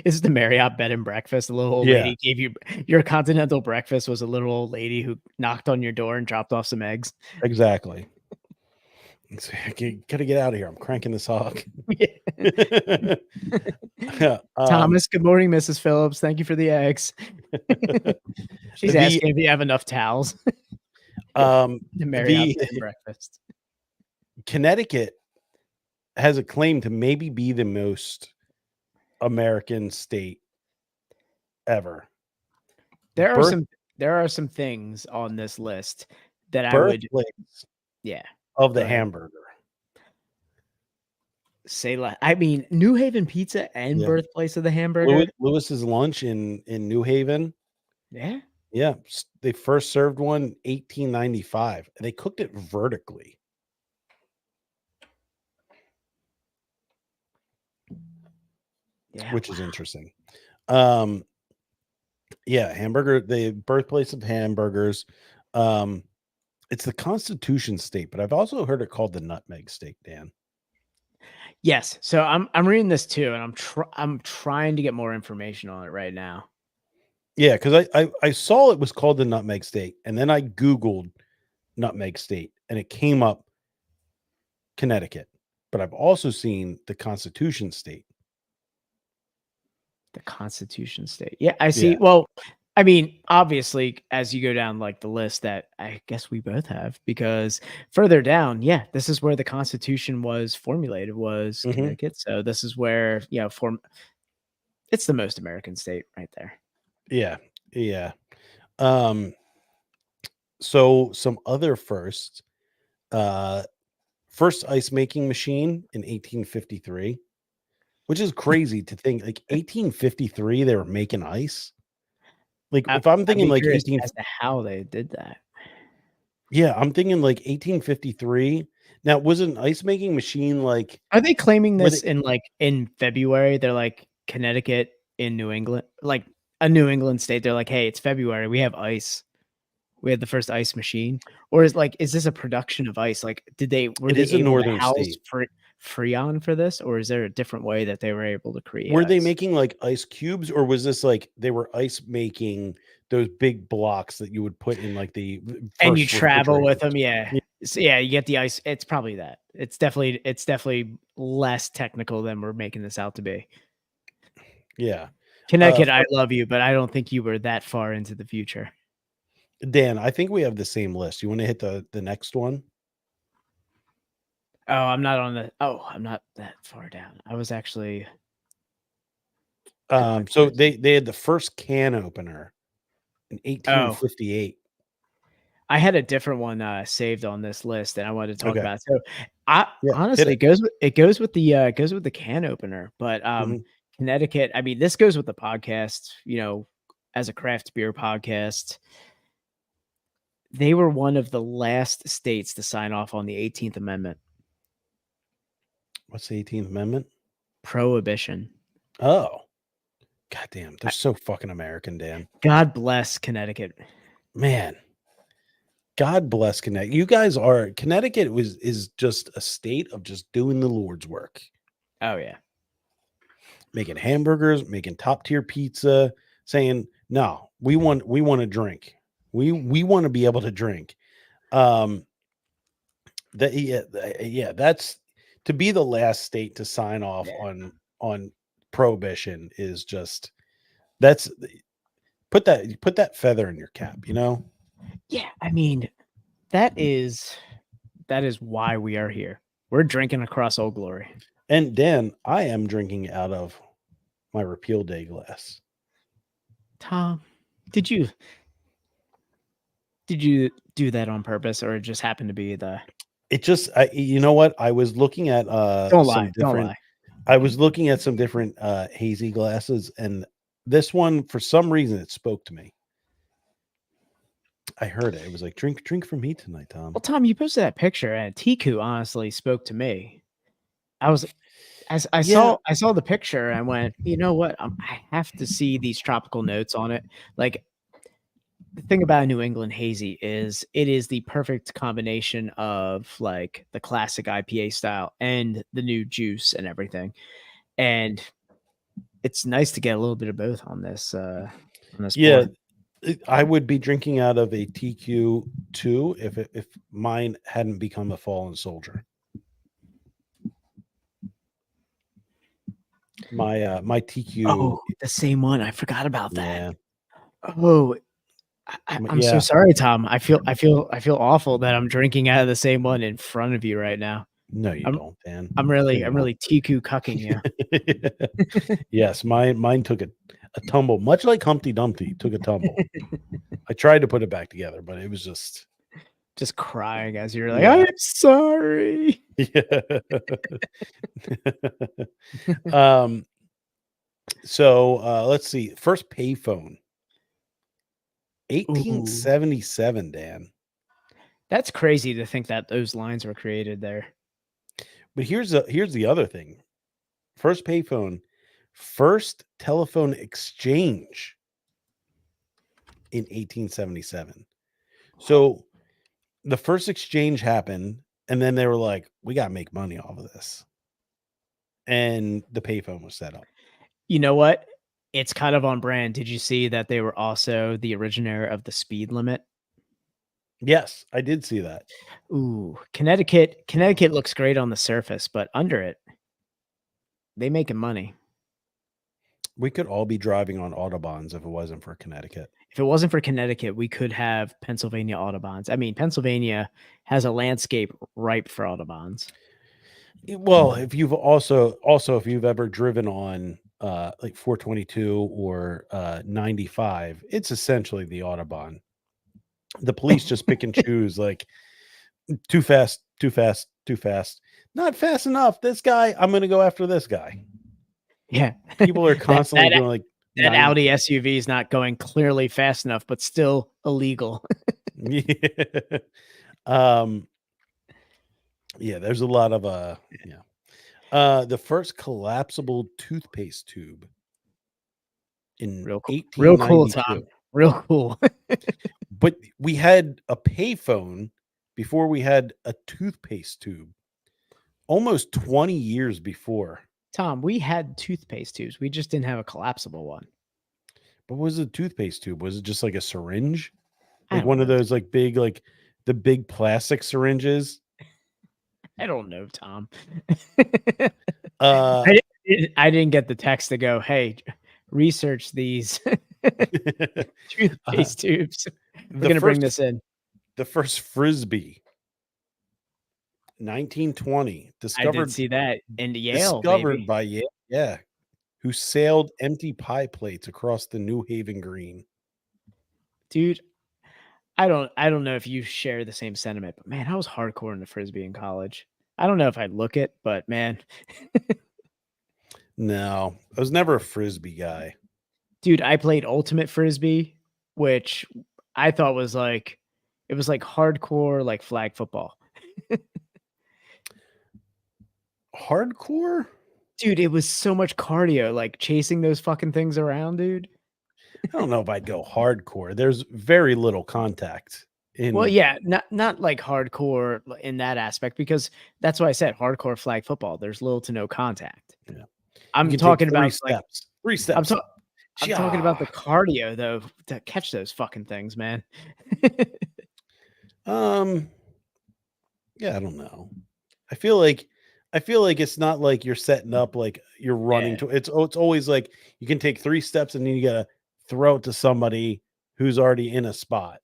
is the Marriott bed and breakfast. The little old Yeah, lady gave you your continental breakfast was a little old lady who knocked on your door and dropped off some eggs. exactly. Gotta get out of here. I'm cranking this hog. Yeah, Thomas, good morning, Mrs. Phillips. Thank you for the eggs. She's the asking if you have enough towels. um The Marriott the bed and breakfast. Connecticut has a claim to maybe be the most American state ever. There Birth are some things on this list that I would birthplace yeah. of Go the ahead. hamburger. I mean, New Haven pizza and Yeah. birthplace of the hamburger. Lewis's Lunch in New Haven. Yeah. Yeah, they first served one 1895, and they cooked it vertically. Yeah. Which is interesting. Yeah, the birthplace of hamburgers. It's the Constitution state, but I've also heard it called the nutmeg state, Dan. Yes. So I'm reading this too, and I'm trying to get more information on it right now. Yeah, because I saw it was called the nutmeg state, and then I Googled nutmeg state, and it came up Connecticut. But I've also seen the Constitution state. The Constitution state. Yeah, I see. Yeah. Well, I mean, obviously, as you go down like the list that I guess we both have, because further down, yeah, this is where the Constitution was formulated, was Mhm. Connecticut. So this is where, it's the most American state right there. Yeah. Yeah. So some other firsts. First ice making machine in 1853, which is crazy to think like 1853 they were making ice. Like if I'm thinking like as to how they did that. Yeah, I'm thinking like 1853. Now, was it an ice making machine? Like, are they claiming this in February? They're like Connecticut in New England, like a New England state. They're like, hey, it's February. We have ice. We had the first ice machine, or is this a production of ice? Like, were they able to house Freon for this, or is there a different way that they were able to create? Were they making like ice cubes, or was this like they were ice making those big blocks that you would put in like the and you travel with them? Yeah. So, yeah, you get the ice. It's probably that. It's definitely less technical than we're making this out to be. Yeah. Connecticut, I love you, but I don't think you were that far into the future. Dan, I think we have the same list. You want to hit the next one? Oh, I'm not that far down. I was actually so they had the first can opener in 1858. I had a different one saved on this list, and I wanted to talk about. So, honestly, it goes with the can opener. But Connecticut, I mean, this goes with the podcast. You know, as a craft beer podcast, they were one of the last states to sign off on the 18th Amendment. What's the 18th Amendment? Prohibition. Oh, goddamn! They're so fucking American, Dan. God bless Connecticut, man. God bless Connecticut. You guys are Connecticut is just a state of just doing the Lord's work. Oh yeah. Making hamburgers, making top tier pizza, saying, no, we want to drink. We want to be able to drink. That's to be the last state to sign off on prohibition is just put that feather in your cap, you know? Yeah, I mean, that is why we are here. We're drinking across Old Glory. And Dan, I am drinking out of my repeal day glass. Tom, did you do that on purpose, or it just happened to be the? It just, you know what? I was looking at Don't lie. I was looking at some different hazy glasses, and this one, for some reason, it spoke to me. I heard it. It was like, drink for me tonight, Tom. Well, Tom, you posted that picture, and Tiku honestly spoke to me. I saw the picture, and I went, you know what? I have to see these tropical notes on it. Like, the thing about New England hazy is it is the perfect combination of like the classic IPA style and the new juice and everything. And it's nice to get a little bit of both on this. Yeah. Board. I would be drinking out of a TQ2 if mine hadn't become a fallen soldier. My TQ. Oh, the same one. I forgot about that. Yeah. Oh, I'm so sorry, Tom. I feel awful that I'm drinking out of the same one in front of you right now. No, you don't, Dan. I'm really TQ cucking you. Yes, mine took a tumble, much like Humpty Dumpty took a tumble. I tried to put it back together, but it was just crying as you're like, I'm sorry. Yeah. So let's see. First payphone. 1877, Dan. That's crazy to think that those lines were created there. But here's the other thing. First payphone, first telephone exchange in 1877. So the first exchange happened, and then they were like, we got to make money off of this. And the payphone was set up. You know what? It's kind of on brand. Did you see that they were also the originator of the speed limit? Yes, I did see that. Ooh, Connecticut looks great on the surface, but under it, they making money. We could all be driving on Autobahns if it wasn't for Connecticut. If it wasn't for Connecticut, we could have Pennsylvania Autobahns. I mean, Pennsylvania has a landscape ripe for Autobahns. Well, if you've if you've ever driven on like 422 or 95, it's essentially the Autobahn. The police just pick and choose, like too fast, not fast enough. This guy, I'm going to go after this guy. Yeah, people are constantly doing like That Audi SUV is not going clearly fast enough, but still illegal. Yeah. Yeah, there's a lot of the first collapsible toothpaste tube in Real cool. Real cool, Tom. 1892. Real cool. But we had a payphone before we had a toothpaste tube. Almost 20 years before. Tom, we had toothpaste tubes. We just didn't have a collapsible one. But what was a toothpaste tube? Was it just like a syringe? I Like don't one of know. those like big, like the big plastic syringes? I don't know, Tom. Uh I didn't get the text to go, hey, research these toothpaste tubes. We're going to bring this in. The first Frisbee, 1920, I did see that in Yale, discovered baby. by Yale, yeah, who sailed empty pie plates across the New Haven Green. Dude, I don't know if you share the same sentiment, but man, I was hardcore into Frisbee in college. I don't know if I'd look it, but man. No, I was never a Frisbee guy. Dude, I played Ultimate Frisbee, which I thought was like, it was like hardcore, like flag football. Hardcore? Dude, it was so much cardio, like chasing those fucking things around, dude. I don't know if I'd go hardcore. There's very little contact. Well, yeah, not like hardcore in that aspect, because that's why I said hardcore flag football. There's little to no contact. Yeah. I'm talking about steps. 3 steps. I'm talking about the cardio though to catch those fucking things, man. Yeah, I don't know. I feel like it's not like you're setting up like you're running to it's always like you can take 3 steps and then you gotta throw it to somebody who's already in a spot.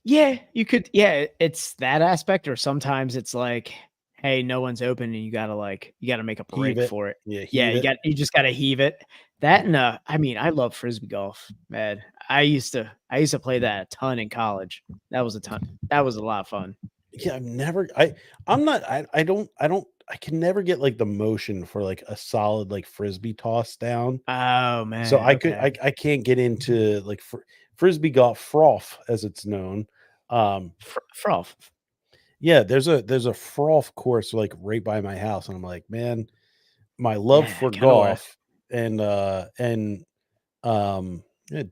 Yeah, you could. Yeah, it's that aspect, or sometimes it's like, hey, no one's open, and you gotta make a break for it. Yeah, you just gotta heave it. That and I mean, I love Frisbee golf, man. I used to play that a ton in college. That was a ton. That was a lot of fun. Yeah, I can never get like the motion for like a solid like Frisbee toss down. Oh man. So I can't get into like Frisbee golf, froth as it's known. Froth. Yeah, there's a froth course like right by my house, and I'm like, man, my love for golf and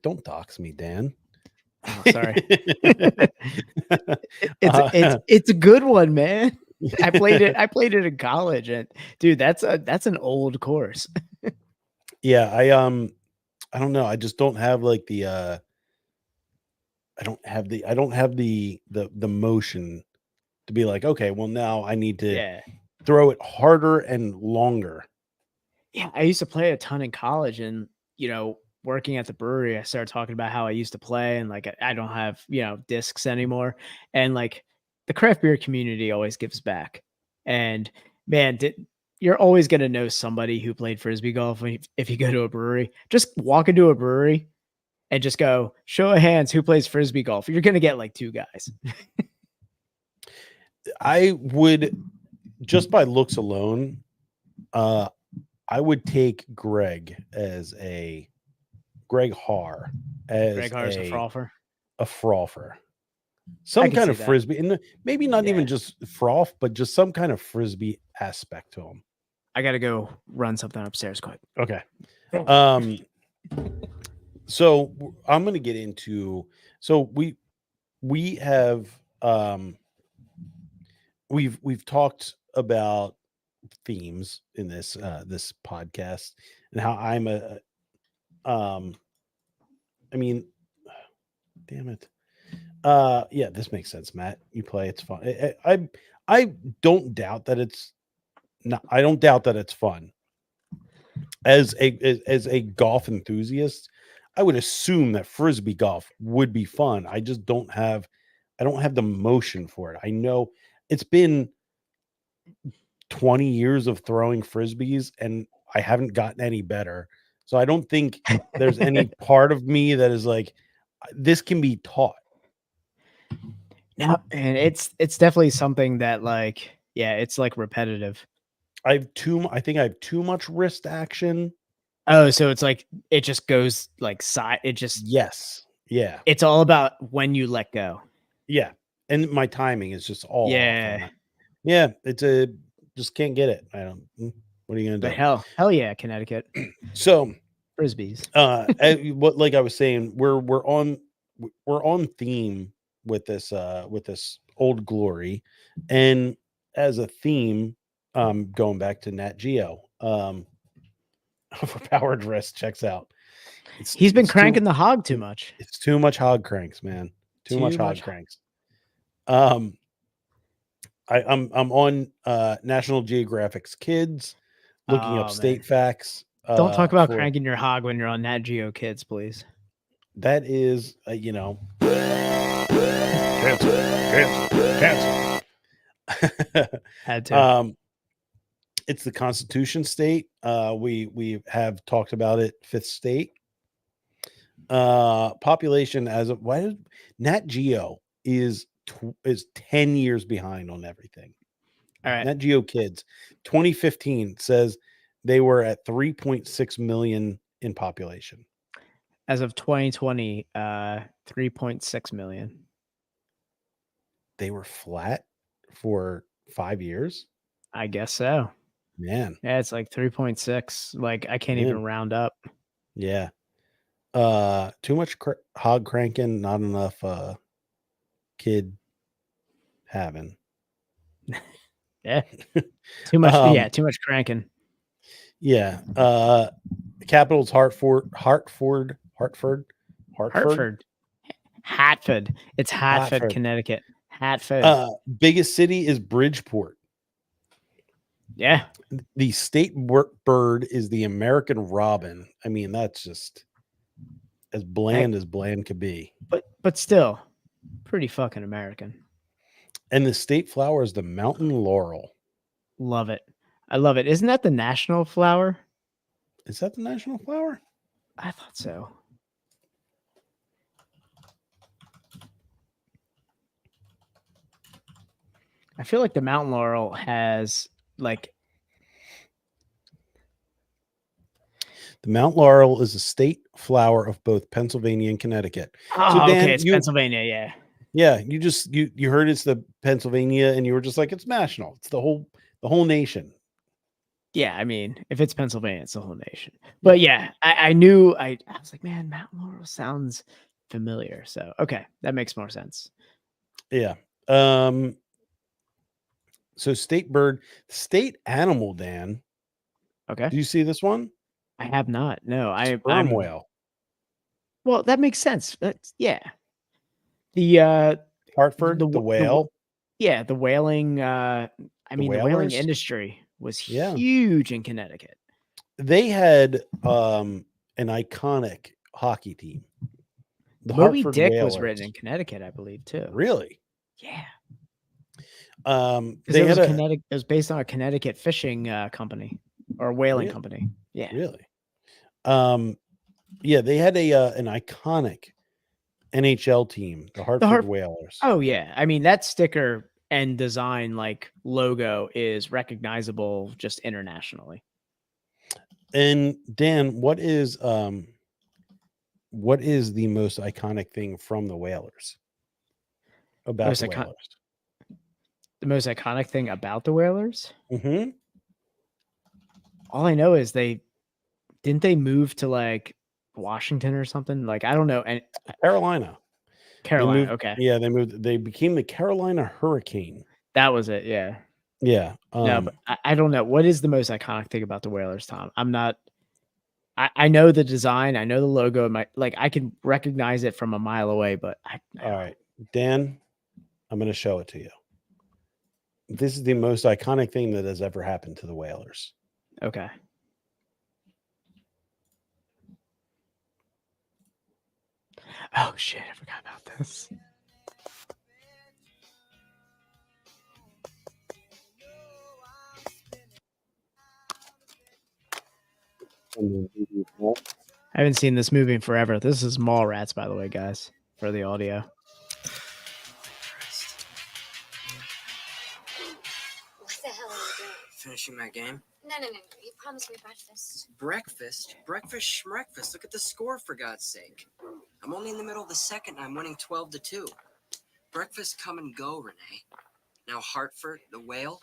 don't dox me, Dan. Oh, sorry. It's a good one, man. I played it in college, and dude, that's an old course. Yeah, I don't know. I just don't have like the I don't have the motion to be like, okay, well now I need to throw it harder and longer. Yeah, I used to play a ton in college, and working at the brewery, I started talking about how I used to play, and like I don't have discs anymore, and like the craft beer community always gives back, and man, you're always gonna know somebody who played Frisbee golf if you go to a brewery. Just walk into a brewery and just go, show of hands, who plays Frisbee golf? You're gonna get like 2 guys. I would, just by looks alone, I would take Greg Har as Greg Har's a frother. A frother. Some kind of Frisbee, and maybe not even just froth, but just some kind of Frisbee aspect to him. I gotta go run something upstairs quick. Okay. So I'm gonna get into. So we have we've talked about themes in this podcast and how I'm I mean, damn it. Yeah, this makes sense, Matt. You play, it's fun. I don't doubt that it's fun. As a golf enthusiast, I would assume that Frisbee golf would be fun. I just don't have the motion for it. I know it's been 20 years of throwing Frisbees and I haven't gotten any better. So I don't think there's any part of me that is like, this can be taught. No, and it's definitely something that like, yeah, it's like repetitive. I think I have too much wrist action Oh, so it's like it just goes like side. It just Yes. Yeah. It's all about when you let go. Yeah. And my timing is just all off Yeah. on that. Yeah. Just can't get it. I don't. What are you gonna But do? hell yeah, Connecticut So Frisbees. what like I was saying, we're on theme with this Old Glory, and as a theme, going back to Nat Geo, overpowered wrist checks out. He's been It's cranking the hog too much. It's too much hog cranks, man. Too much hog cranks. I'm on National Geographic's Kids, looking up state facts. Don't talk about cranking your hog when you're on Nat Geo Kids, please. That is, cancel. Had to. It's the Constitution state. We have talked about it. Fifth state. Population as of why did Nat Geo is 10 years behind on everything. All right. Nat Geo Kids 2015 says they were at 3.6 million in population. As of 2020, 3.6 million. They were flat for 5 years. I guess so. Man. Yeah, it's like 3.6. Like I can't even round up. Yeah. Too much hog cranking, not enough kid having. Yeah. Too much too much cranking. Yeah. Capital's Hartford. It's Hartford, Connecticut. Hartford. Biggest city is Bridgeport. Yeah. The state bird is the American robin. I mean, that's just as bland as bland could be. But still, pretty fucking American. And the state flower is the mountain laurel. Love it. I love it. Isn't that the national flower? Is that the national flower? I thought so. I feel like the mountain laurel has like. The Mount Laurel is a state flower of both Pennsylvania and Connecticut. Oh, so Dan, okay, it's Pennsylvania, yeah. Yeah, you heard it's the Pennsylvania, and you were just like, it's national. It's the whole nation. Yeah, I mean, if it's Pennsylvania, it's the whole nation. But yeah, I knew I was like, man, Mount Laurel sounds familiar. So okay, that makes more sense. Yeah. So state bird, state animal, Dan. Okay. Do you see this one? I have not. No, sperm whale. Well, that makes sense. That's The Hartford, the whale. The whaling. The whaling industry was huge in Connecticut. They had an iconic hockey team. The Moby Dick was written in Connecticut, I believe, too. Really? Yeah. It was based on a Connecticut fishing company or whaling company. Yeah. Really? They had an iconic NHL team, the Hartford Whalers. Oh yeah. I mean, that sticker and design like logo is recognizable just internationally. And Dan, what is the most iconic thing from the Whalers? About the Whalers. The most iconic thing about the Whalers? Mm-hmm. All I know is didn't they move to like Washington or something? Like, I don't know. And Carolina. Okay. Yeah, they moved. They became the Carolina Hurricane. That was it. Yeah. Yeah. No, but I don't know. What is the most iconic thing about the Whalers, Tom? I know the design. I know the logo. I can recognize it from a mile away, but all right, Dan, I'm going to show it to you. This is the most iconic thing that has ever happened to the Whalers. Okay. Oh shit, I forgot about this. I haven't seen this movie in forever. This is Mallrats, by the way, guys, for the audio. What the hell are you doing? Finishing my game. No. You promised me breakfast. Breakfast? Breakfast schmreakfast. Look at the score, for God's sake. I'm only in the middle of the second, and I'm winning 12-2. Breakfast come and go, Renee. Now Hartford, the Whale,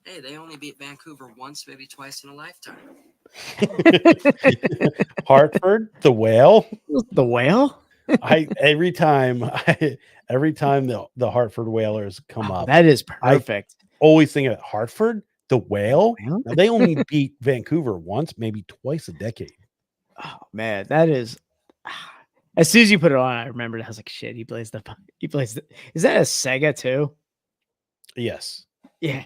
hey, they only beat Vancouver once, maybe twice in a lifetime. Hartford, the Whale. The Whale? Every time the Hartford Whalers come up, that is perfect. I always think of Hartford, the Whale. Whale? Now, they only beat Vancouver once, maybe twice a decade. Oh man, that is. As soon as you put it on, I remembered. I was like, "Shit, he plays the." Is that a Sega too? Yes. Yeah.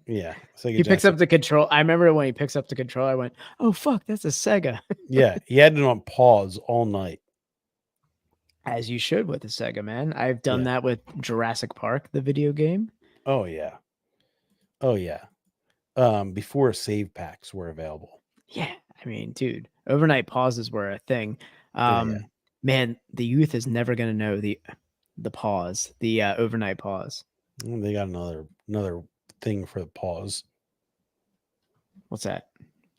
Yeah. He picks up the control. I remember when he picks up the control, I went, "Oh fuck, that's a Sega." Yeah, he had it on pause all night. As you should with a Sega, man. I've done that with Jurassic Park, the video game. Oh yeah. Before save packs were available. Yeah, I mean, dude, overnight pauses were a thing. Man, the youth is never gonna know the pause, the overnight pause. They got another thing for the pause. What's that?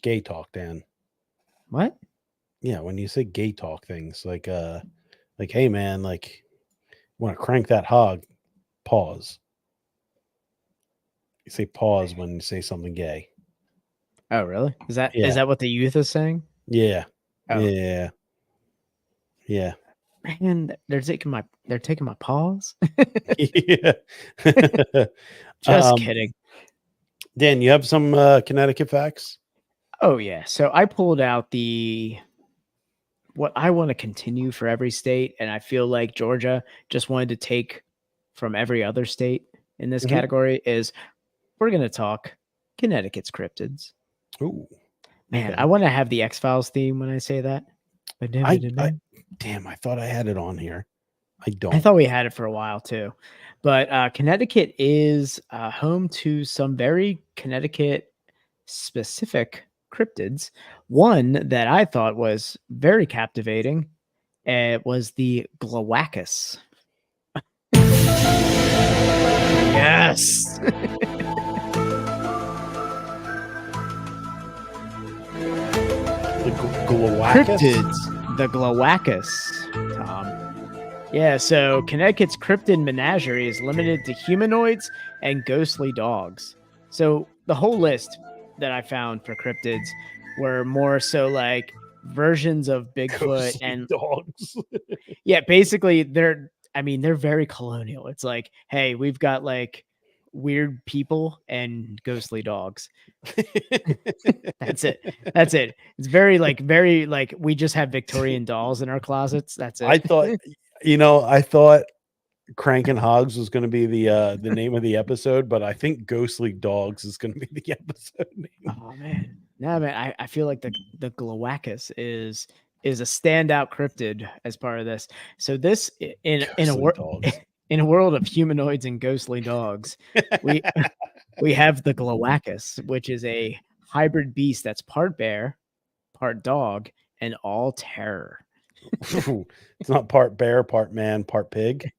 Gay talk, Dan. What? Yeah, when you say gay talk things, like hey man, like want to crank that hog, pause. You say pause when you say something gay. Oh, really? Is that what the youth is saying? Yeah. Oh. Yeah. Man, they're taking my pause. Yeah. Just kidding. Dan, you have some Connecticut facts? Oh yeah. So I pulled out what I want to continue for every state, and I feel like Georgia just wanted to take from every other state in this category is we're gonna talk Connecticut's cryptids. Ooh. Man, I want to have the X-Files theme when I say that. Damn, I thought I had it on here. I don't. I thought we had it for a while too. But Connecticut is home to some very Connecticut specific cryptids. One that I thought was very captivating was the Glowacus. Yes. The Glowacus? Cryptids, the Glowacus, Tom. Yeah, so Connecticut's cryptid menagerie is limited to humanoids and ghostly dogs. So the whole list that I found for cryptids were more so like versions of Bigfoot Ghostly and dogs. Yeah, basically they're very colonial. It's like, hey, we've got like weird people and ghostly dogs. That's it. It's very like we just have Victorian dolls in our closets. That's it. I thought Crankin' Hogs was going to be the name of the episode, but I think Ghostly Dogs is going to be the episode name. Oh man. No, man, I feel like the Glowacus is a standout cryptid as part of this. So this in a world of humanoids and ghostly dogs, we have the Glowacus, which is a hybrid beast that's part bear, part dog, and all terror. It's not part bear, part man, part pig.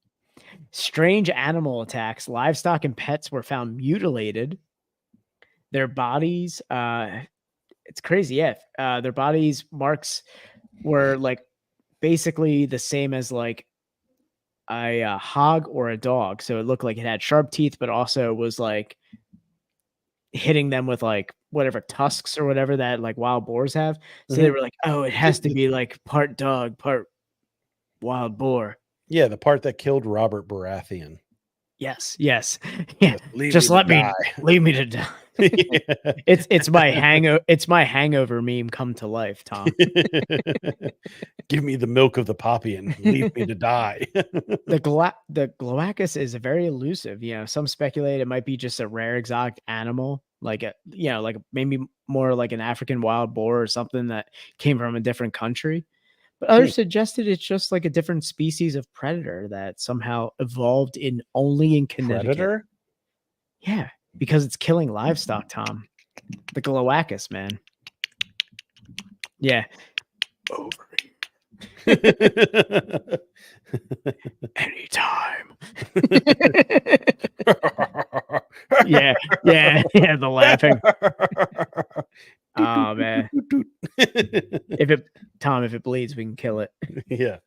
Strange animal attacks. Livestock and pets were found mutilated. Their bodies, it's crazy. Yeah. Their bodies marks were like basically the same as like a hog or a dog. So it looked like it had sharp teeth, but also was like hitting them with like whatever tusks or whatever that like wild boars have. So they were like, oh, it has to be like part dog, part wild boar. Yeah, the part that killed Robert Baratheon. Yes. Yeah. Just leave me to die. It's my hangover meme come to life, Tom. Give me the milk of the poppy and leave me to die. The Glowacus is very elusive. You know, some speculate it might be just a rare exotic animal, like maybe more like an African wild boar or something that came from a different country. But others suggested it's just like a different species of predator that somehow evolved only in Connecticut. Predator? Yeah, because it's killing livestock, Tom. The Glowacus, man. Yeah. Over here. Anytime. Yeah, the laughing. Oh man. If it bleeds, we can kill it. Yeah.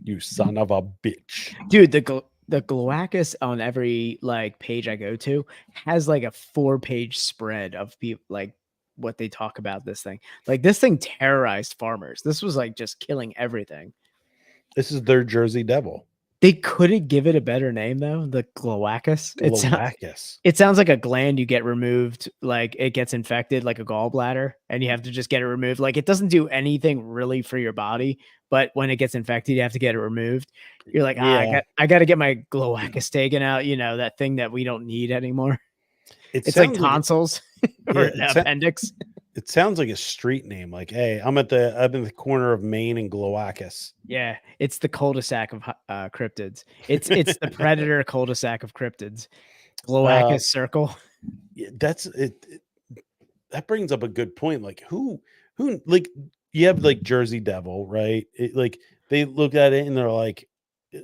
You son of a bitch. Dude, the Gloacus on every like page I go to has like a 4-page spread of people like what they talk about this thing. Like this thing terrorized farmers. This was like just killing everything. This is their Jersey Devil. They couldn't give it a better name though. The Gloacus. Gloacus. It sounds like a gland you get removed, like it gets infected, like a gallbladder, and you have to just get it removed. Like it doesn't do anything really for your body, but when it gets infected, you have to get it removed. You're like, I got to get my Gloacus taken out. You know, that thing that we don't need anymore. It's like tonsils or an appendix. It sounds like a street name. Like, hey, I'm in the corner of Maine and Gloacus. Yeah, it's the cul-de-sac of cryptids. It's the predator cul-de-sac of cryptids. Gloacus Circle. Yeah, that's it. That brings up a good point. Like, who like you have like Jersey Devil, right? Like they look at it and they're like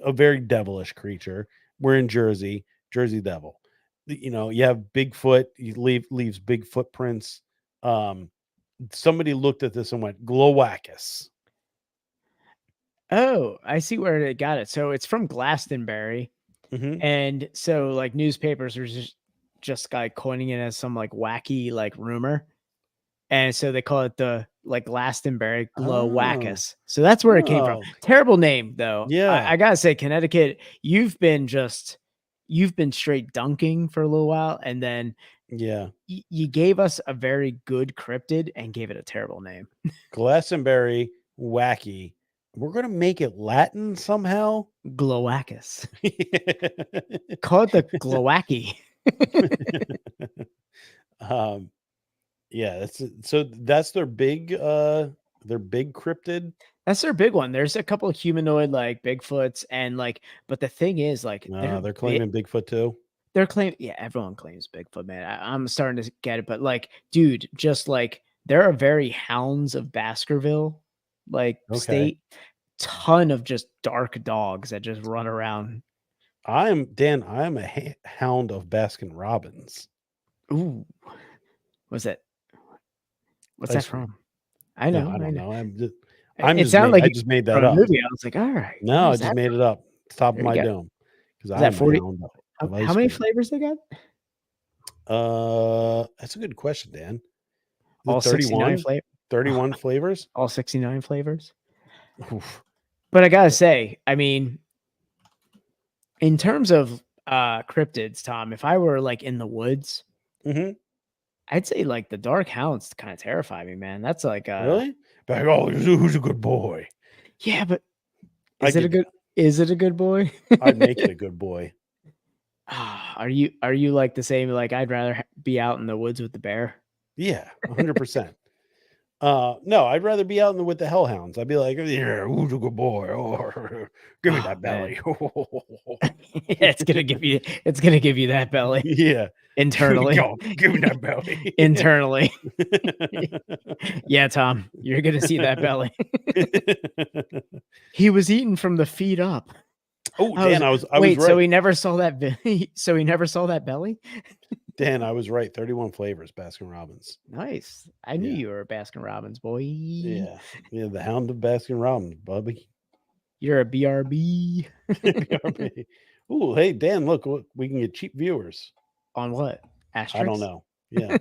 a very devilish creature. We're in Jersey Devil. You know, you have Bigfoot. Leaves big footprints. Somebody looked at this and went Gloacus. Oh, I see where they got it. So it's from Glastonbury. Mm-hmm. And so like newspapers are just like coining it as some like wacky like rumor. And so they call it the like Glastonbury Gloacus. So that's where it came from. Terrible name though. Yeah. I gotta say, Connecticut, you've been straight dunking for a little while, and then you gave us a very good cryptid and gave it a terrible name. Glastonbury, wacky. We're gonna make it Latin somehow. Gloacus. Call it the Gloacky. Yeah, that's their big cryptid. That's their big one. There's a couple of humanoid like Bigfoots, and like, but the thing is, like, they're claiming Bigfoot too. They're claiming, yeah, everyone claims Bigfoot, man. I'm starting to get it, but like, dude, just like there are very hounds of Baskerville, like state, ton of just dark dogs that just run around. I am a hound of Baskin Robbins. Ooh, what's that? What's that from? I know. No, I don't know. I just made that up. Movie. I was like, all right. No, I just made it up. Top of my dome. Because I'm 40. How many flavors they got? That's a good question, Dan. All 31 flavors. 31 flavors. All 69 flavors. Oof. But I gotta say, I mean, in terms of cryptids, Tom, if I were like in the woods, I'd say like the dark hounds kind of terrify me, man. That's like really? Like, oh, who's a good boy? Yeah, but is it a good boy? I'd make it a good boy. Are you like the same? Like, I'd rather be out in the woods with the bear. Yeah, 100%. No, I'd rather be out with the hellhounds. I'd be like, yeah, who's a good boy? Oh, give me that belly. Yeah, it's gonna give you that belly. Yeah. Internally. Give me that belly. Internally. Yeah, Tom, you're gonna see that belly. He was eating from the feet up. Oh, Dan, I was right. So he never saw that belly? Dan, I was right. 31 flavors, Baskin Robbins. Nice. I knew you were a Baskin Robbins boy. Yeah. Yeah, the hound of Baskin Robbins, Bubby. You're a BRB. BRB. Ooh, hey, Dan, look, we can get cheap viewers. On what? Asterix? I don't know. Yeah.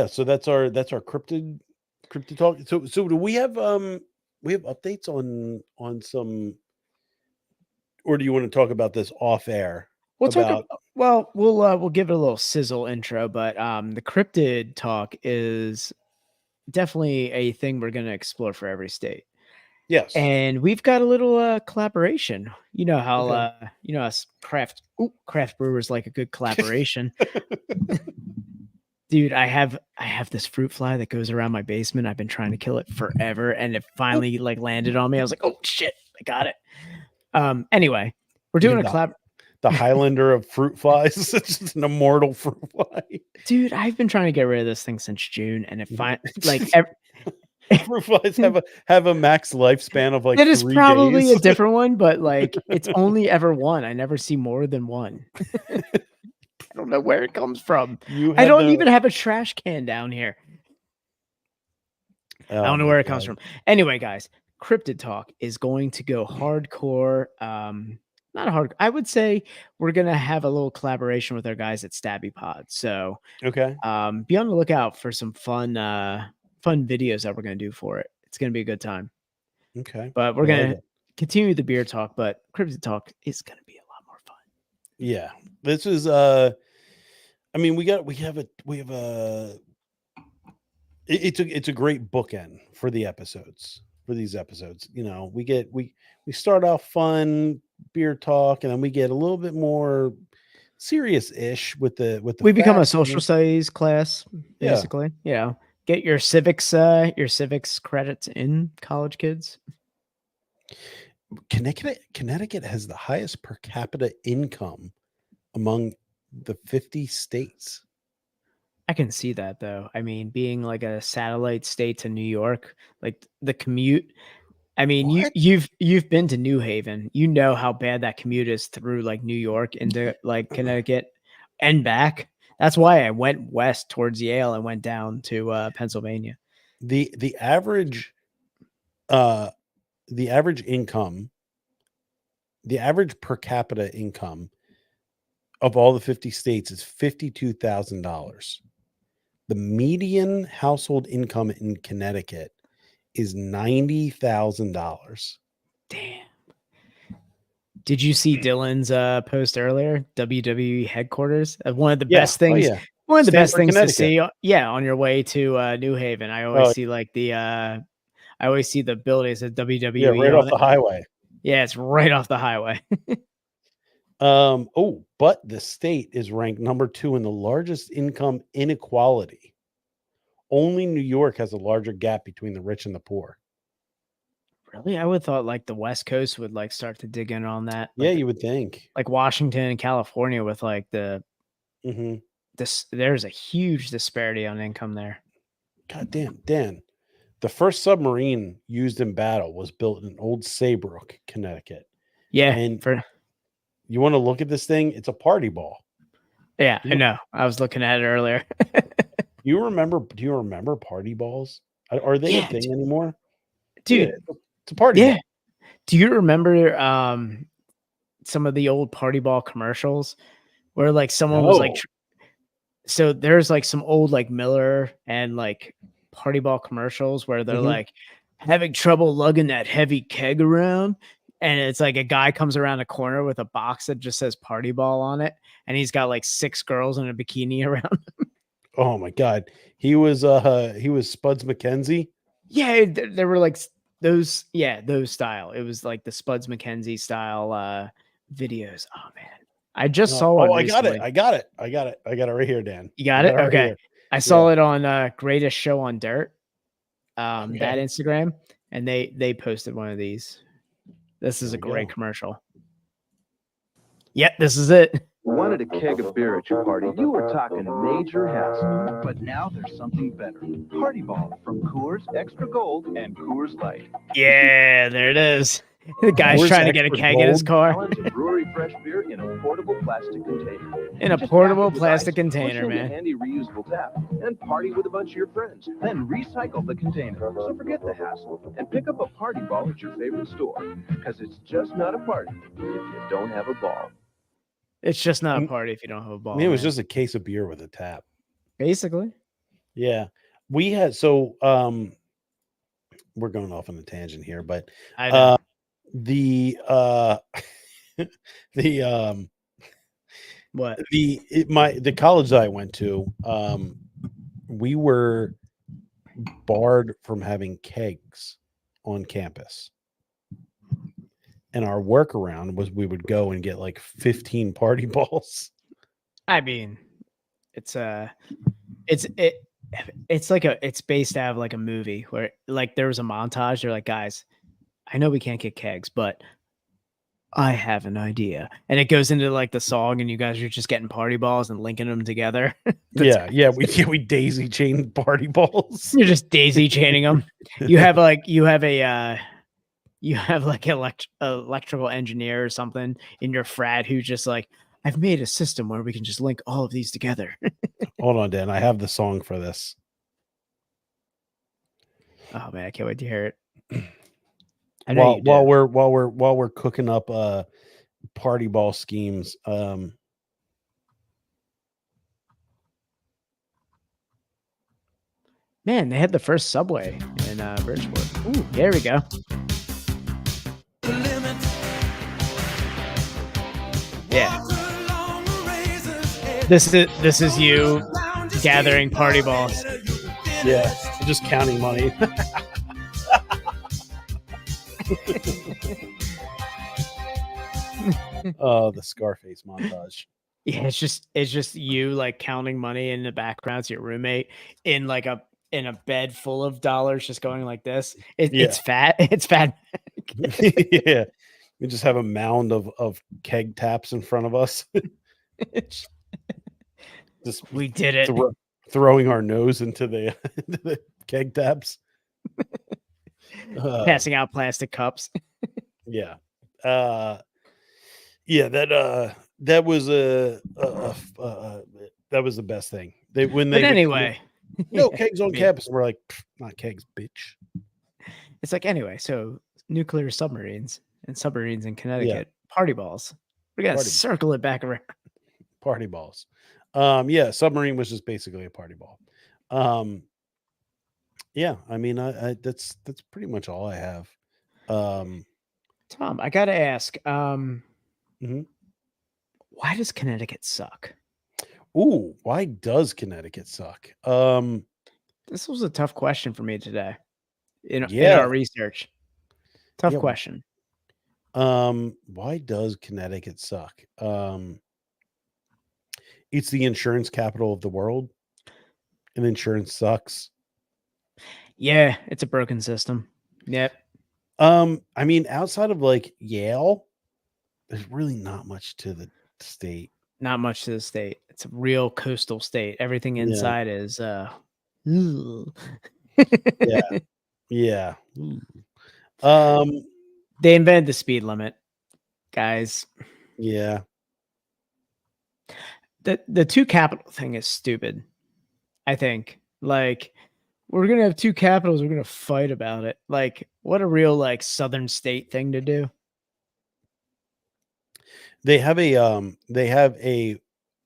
So that's our cryptid talk. So do we have updates on some, or do you want to talk about this off air? We'll give it a little sizzle intro, but the cryptid talk is definitely a thing we're going to explore for every state. Yes. And we've got a little collaboration. You know how us craft brewers like a good collaboration. Dude, I have this fruit fly that goes around my basement. I've been trying to kill it forever, and it finally like landed on me. I was like, oh shit, I got it. Anyway, we're doing a collab. The Highlander of fruit flies. It's just an immortal fruit fly. Dude, I've been trying to get rid of this thing since June, and fruit flies have a max lifespan of like that is 3 probably days. A different one, but like it's only ever one. I never see more than one. know where it comes from. You I had don't the- even have a trash can down here. I Oh don't know my where it comes God. from. Anyway, guys, Cryptid Talk is going to go hardcore. Not hard. I would say we're gonna have a little collaboration with our guys at Stabby Pod. So Okay. be on the lookout for some fun videos that we're gonna do for it. It's gonna be a good time. Okay. But we're I like gonna it. continue the beer talk, but Cryptid Talk is gonna be a lot more fun. Yeah. This is I mean, we have a it's a great bookend for the episodes, for these episodes. You know, we start off fun beer talk, and then we get a little bit more serious-ish with the We become a facts, social studies class, Yeah. basically. Yeah. Get your civics credits in, college kids. Connecticut has the highest per capita income among the 50 states. I can see that though. I mean, being like a satellite state to New York, like the commute. I mean, What? you've been to New Haven. You know how bad that commute is through like New York into like Connecticut and back. That's why I went west towards Yale and went down to Pennsylvania. The average income, the average per capita income of all the 50 states is $52,000. The median household income in Connecticut is $90,000. Damn. Did you see Dylan's post earlier? WWE headquarters. One of the best things. yeah. One of the best Stamford, things to Connecticut. see. Yeah, on your way to New Haven, I always Oh. see like the. I always see the building that says WWE. Yeah, right off on the it. highway. Yeah, it's right off the highway. But the state is ranked number 2 in the largest income inequality. Only New York has a larger gap between the rich and the poor. Really, I would have thought like the West Coast would like start to dig in on that. Yeah, Like, you would think. like Washington and California with like the Mhm. this. There's a huge disparity on income there. God damn, Dan. The first submarine used in battle was built in Old Saybrook, Connecticut. Yeah, And you want to look at this thing? It's a party ball. I know. I was looking at it earlier. Do you remember party balls? Are they a thing anymore? Dude, Yeah, it's a party ball. Do you remember some of the old party ball commercials where like someone was like so there's like some old like Miller and like party ball commercials where they're like having trouble lugging that heavy keg around, and it's like a guy comes around a corner with a box that just says party ball on it, and he's got like 6 girls in a bikini around him. Oh my God. He was Spuds McKenzie. Yeah, there were like those style. It was like the Spuds McKenzie style videos. Oh man. I just saw one. I got it right here, Dan. You got it? Right okay. here. I saw it on Greatest Show on Dirt. That Instagram, and they posted one of these. This is a great commercial. Yep, this is it. Wanted a keg of beer at your party, you were talking major hassle. But now there's something better. Party Ball from Coors Extra Gold and Coors Light. Yeah, there it is. The guy's Coors trying to get a Extra keg in his car. Gallons of brewery fresh beer in a portable plastic container. In a Just portable pack it with plastic ice, container, push in man. a handy reusable tap, and party with a bunch of your friends. Then recycle the container. So forget the hassle and pick up a Party Ball at your favorite store. Because it's just not a party if you don't have a ball. It's just not a party if you don't have a ball. I mean, it was just a case of beer with a tap. Basically. Yeah. We had we're going off on a tangent here, but I know. the What? The college that I went to, we were barred from having kegs on campus. And our workaround was we would go and get like 15 party balls. I mean, it's based out of like a movie where like there was a montage. They're like, guys, I know we can't get kegs, but I have an idea. And it goes into like the song, and you guys are just getting party balls and linking them together. Yeah. We daisy chain party balls. You're just daisy chaining them. You have like electrical engineer or something in your frat who's just like, I've made a system where we can just link all of these together. Hold on, Dan. I have the song for this. Oh man, I can't wait to hear it. I know While you do. while we're cooking up party ball schemes. Man, they had the first subway in Bridgeport. Ooh, there we go. Yeah. This is you gathering party balls. Yeah, just counting money. Oh, the Scarface montage. Yeah, it's just you like counting money in the background. It's your roommate in a bed full of dollars, just going like this. It's fat. It's fat. Yeah, we just have a mound of keg taps in front of us. Just We did it. Throwing our nose into the keg taps. Passing out plastic cups. Yeah. Yeah, that was that was the best thing. But anyway, no kegs on campus. We're like, not kegs, bitch. It's like, anyway, so nuclear submarines in Connecticut, party balls. We're gonna circle it back around. Party balls. Yeah, submarine was just basically a party ball. Yeah, I mean, I that's pretty much all I have. Tom, I gotta ask, Mhm. why does Connecticut suck? Ooh, why does Connecticut suck? This was a tough question for me today in Yeah. our research. Tough question. Why does Connecticut suck? It's the insurance capital of the world, and insurance sucks. Yeah, it's a broken system. Yep. I mean, outside of like Yale, there's really not much to the state. Not much to the state. It's a real coastal state. Everything inside is Yeah. They invented the speed limit, guys. Yeah. The two capital thing is stupid. I think, like, we're gonna have two capitals, we're gonna fight about it. Like, what a real like southern state thing to do. They have a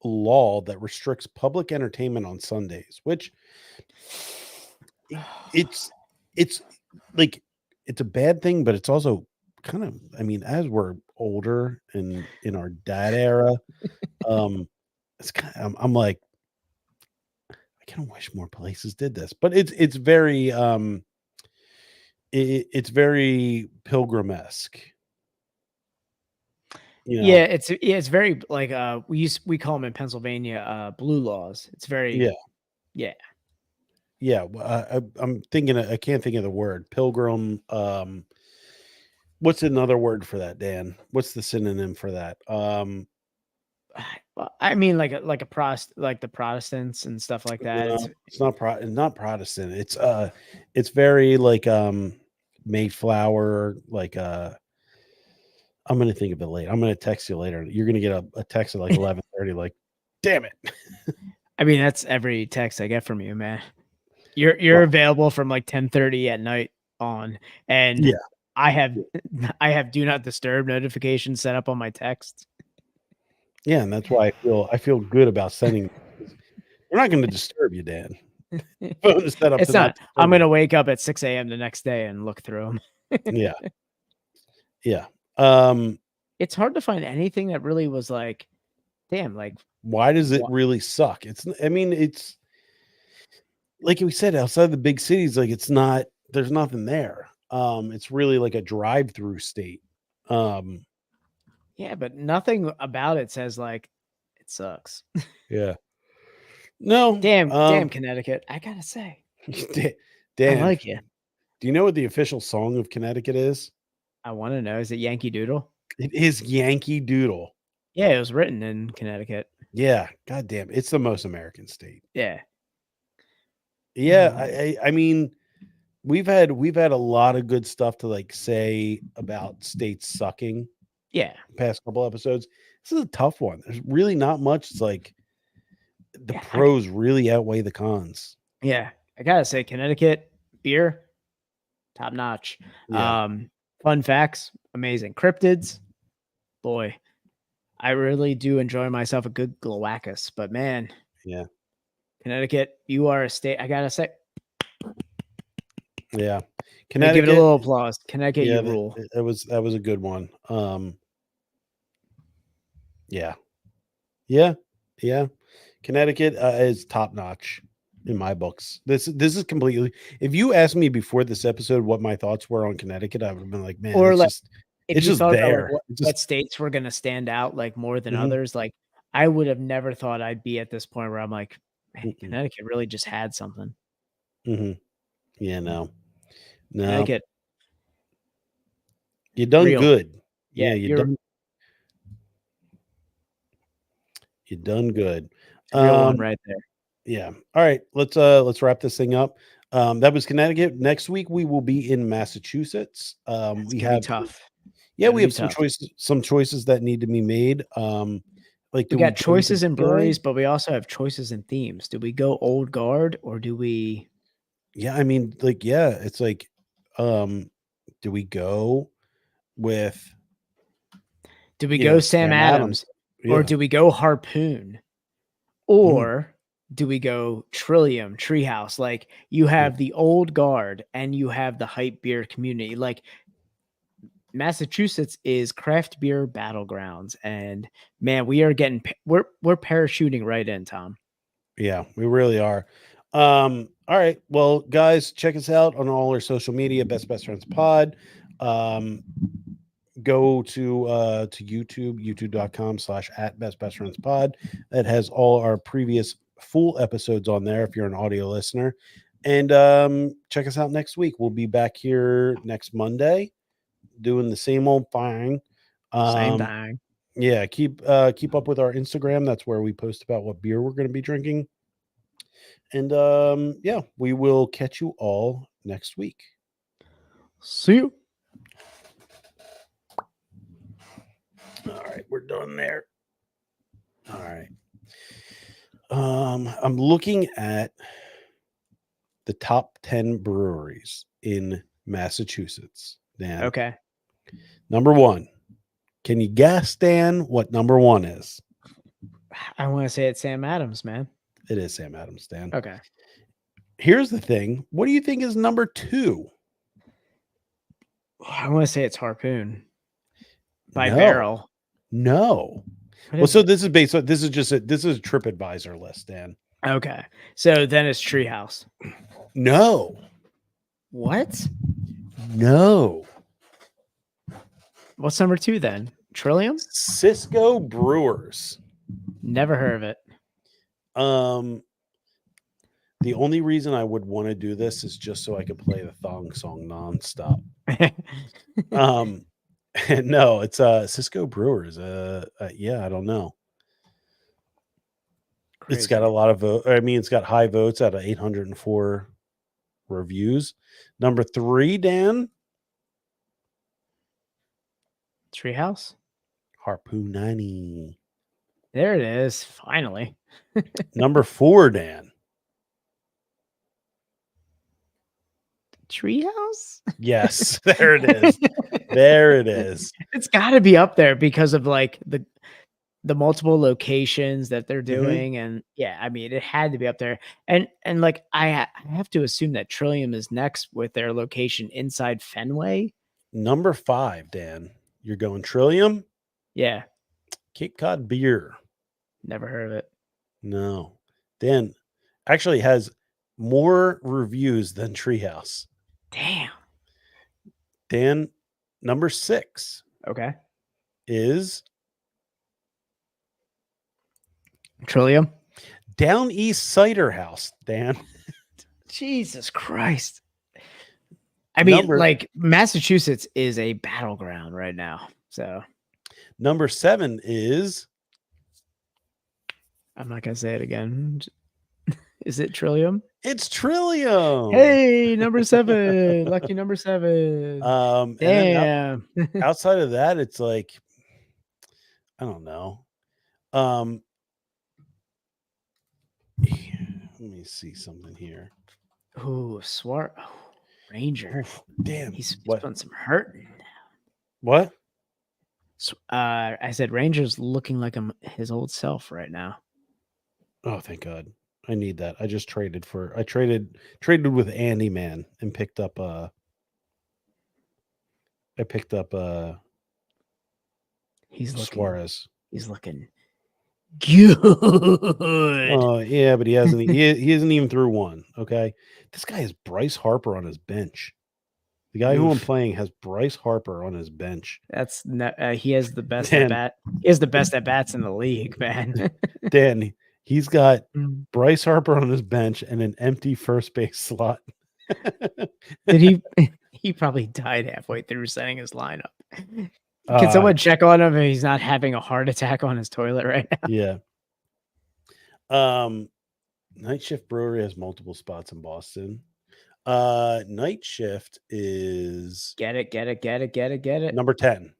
law that restricts public entertainment on Sundays, which it's like it's a bad thing, but it's also kind of, I mean, as we're older and in our dad era, it's kind of, I'm like, I kind of wish more places did this, but it's very it's very pilgrim-esque. You know? Yeah, it's very like we call them in Pennsylvania blue laws. It's very yeah. I'm thinking I can't think of the word pilgrim. What's another word for that, Dan? What's the synonym for that? Well, I mean, like the Protestants and stuff like that. No, it's not Protestant. It's very like Mayflower. Like I'm gonna think of it later. I'm gonna text you later. You're gonna get a text at like 11:30. Like, damn it. I mean, that's every text I get from you, man. You're available from like 10:30 at night on, and I have do not disturb notifications set up on my texts. Yeah, and that's why I feel good about sending. We're not going to disturb you, Dan. It's not. I'm going to wake up at 6 a.m. the next day and look through them. Yeah. It's hard to find anything that really was like, damn, like, why does it really suck? I mean, it's like we said, outside the big cities, like there's nothing there. It's really like a drive-through state. Yeah, but nothing about it says like it sucks. Yeah. No. Damn Connecticut. I gotta say. Dan, I like you. Do you know what the official song of Connecticut is? I want to know. Is it Yankee Doodle? It is Yankee Doodle. Yeah, it was written in Connecticut. Yeah. God damn. It's the most American state. Yeah. Yeah. I mean, we've had a lot of good stuff to like say about states sucking. Yeah. Past couple episodes. This is a tough one. There's really not much. It's like the Yeah, pros really outweigh the cons. Yeah. I gotta say, Connecticut beer, top notch. Yeah. Fun facts, amazing. Cryptids, boy, I really do enjoy myself a good Glowacus, but man, Yeah. Connecticut, you are a state. I gotta say, Yeah. give it a Connecticut. little applause. Connecticut, Yeah, you rule. that was a good one. Yeah. Yeah. Yeah. Connecticut is top notch in my books. This is completely. If you asked me before this episode what my thoughts were on Connecticut, I would have been like, man, Or it's like, just if it's you just thought about like, there. It what just states were gonna stand out like more than Mhm. others, like I would have never thought I'd be at this point where I'm like, man, Mm-mm. Connecticut really just had something. Yeah, no. Connecticut, You done real. good. Yeah, Yeah, you're you done good. a real one right there. Yeah. All right. Let's wrap this thing up. That was Connecticut. Next week we will be in Massachusetts. It's We gonna be have tough. yeah, Gonna we be have some tough. choices that need to be made. Like We do we got go choices the in breweries, but we also have choices in themes. Do we go old guard or do we Yeah, I mean, like, yeah, it's like, do we go with go Sam Sam Adams or Yeah. do we go Harpoon or do we go Trillium Treehouse? Like you have the old guard and you have the hype beer community. Like Massachusetts is craft beer battlegrounds, and man, we are getting we're parachuting right in, Tom. Yeah, we really are. All right. Well, guys, check us out on all our social media, Best Friends Pod. Go to YouTube, youtube.com/at Best Friends Pod. That has all our previous full episodes on there if you're an audio listener. And check us out next week. We'll be back here next Monday doing the same old thing. Same thing. Yeah, keep up with our Instagram. That's where we post about what beer we're going to be drinking. And yeah, we will catch you all next week. See you. All right, we're done there. All right. I'm looking at the top 10 breweries in Massachusetts. Dan. Okay. Number 1. Can you guess, Dan, what number 1 is? I want to say it's Sam Adams, man. It is Sam Adams, Dan. Okay. Here's the thing. What do you think is number 2? I want to say it's Harpoon by No. Barrel. No. Well, so this is based on this is a TripAdvisor list, Dan. Okay. So then it's Treehouse. No. What? No. What's number 2 then? Trillium? Cisco Brewers. Never heard of it. The only reason I would want to do this is just so I could play the thong song nonstop. No, it's Cisco Brewers. Yeah, I don't know. Crazy. It's got a lot of it's got high votes out of 804 reviews. Number 3, Dan. Treehouse? Harpoon 90. There it is. Finally. Number 4, Dan. Treehouse? Yes, there it is. There it is. It's got to be up there because of like the multiple locations that they're doing, and yeah, I mean, it had to be up there. And like I have to assume that Trillium is next with their location inside Fenway. Number 5, Dan. You're going Trillium? Yeah, Cape Cod Beer. never heard of it. No. Dan actually has more reviews than Treehouse. Damn. Dan, number 6 Okay. is Trillium. Down East Cider House, Dan. Jesus Christ. I mean, like Massachusetts is a battleground right now. So number 7 is I'm not gonna say it again. Is it Trillium? it's Trillium. Hey, number 7. Lucky number 7. And Damn. outside of that, it's like I don't know. Let me see something here. Ooh, Ranger. Oof, damn. He's What? putting some hurting. What? I said Ranger's looking like his old self right now. Oh, thank God. I need that. I just traded with Andy Man and picked up He's looking Suarez. He's looking good. Oh yeah, but he isn't even through one. Okay, this guy has Bryce Harper on his bench. The guy who I'm playing has Bryce Harper on his bench. That's he has the best Dan, at bat. He has the best at bats in the league, man. Dan, he's got Mm. Bryce Harper on his bench and an empty first base slot. Did he? He probably died halfway through setting his lineup. Can Uh, someone check on him if he's not having a heart attack on his toilet right now? Yeah. Night Shift Brewery has multiple spots in Boston. Night Shift is Get it. number 10.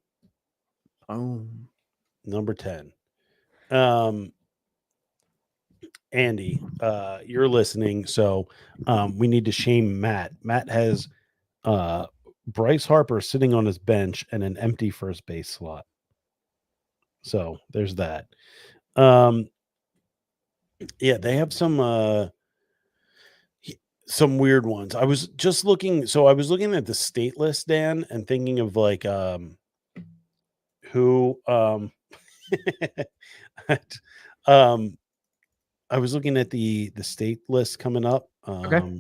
Boom. Number 10. Andy, you're listening, so we need to shame Matt. Matt has Bryce Harper sitting on his bench and an empty first base slot. So there's that. Yeah, they have some weird ones. I was just looking at the state list, Dan, and thinking of like who I was looking at the state list coming up. Okay. Let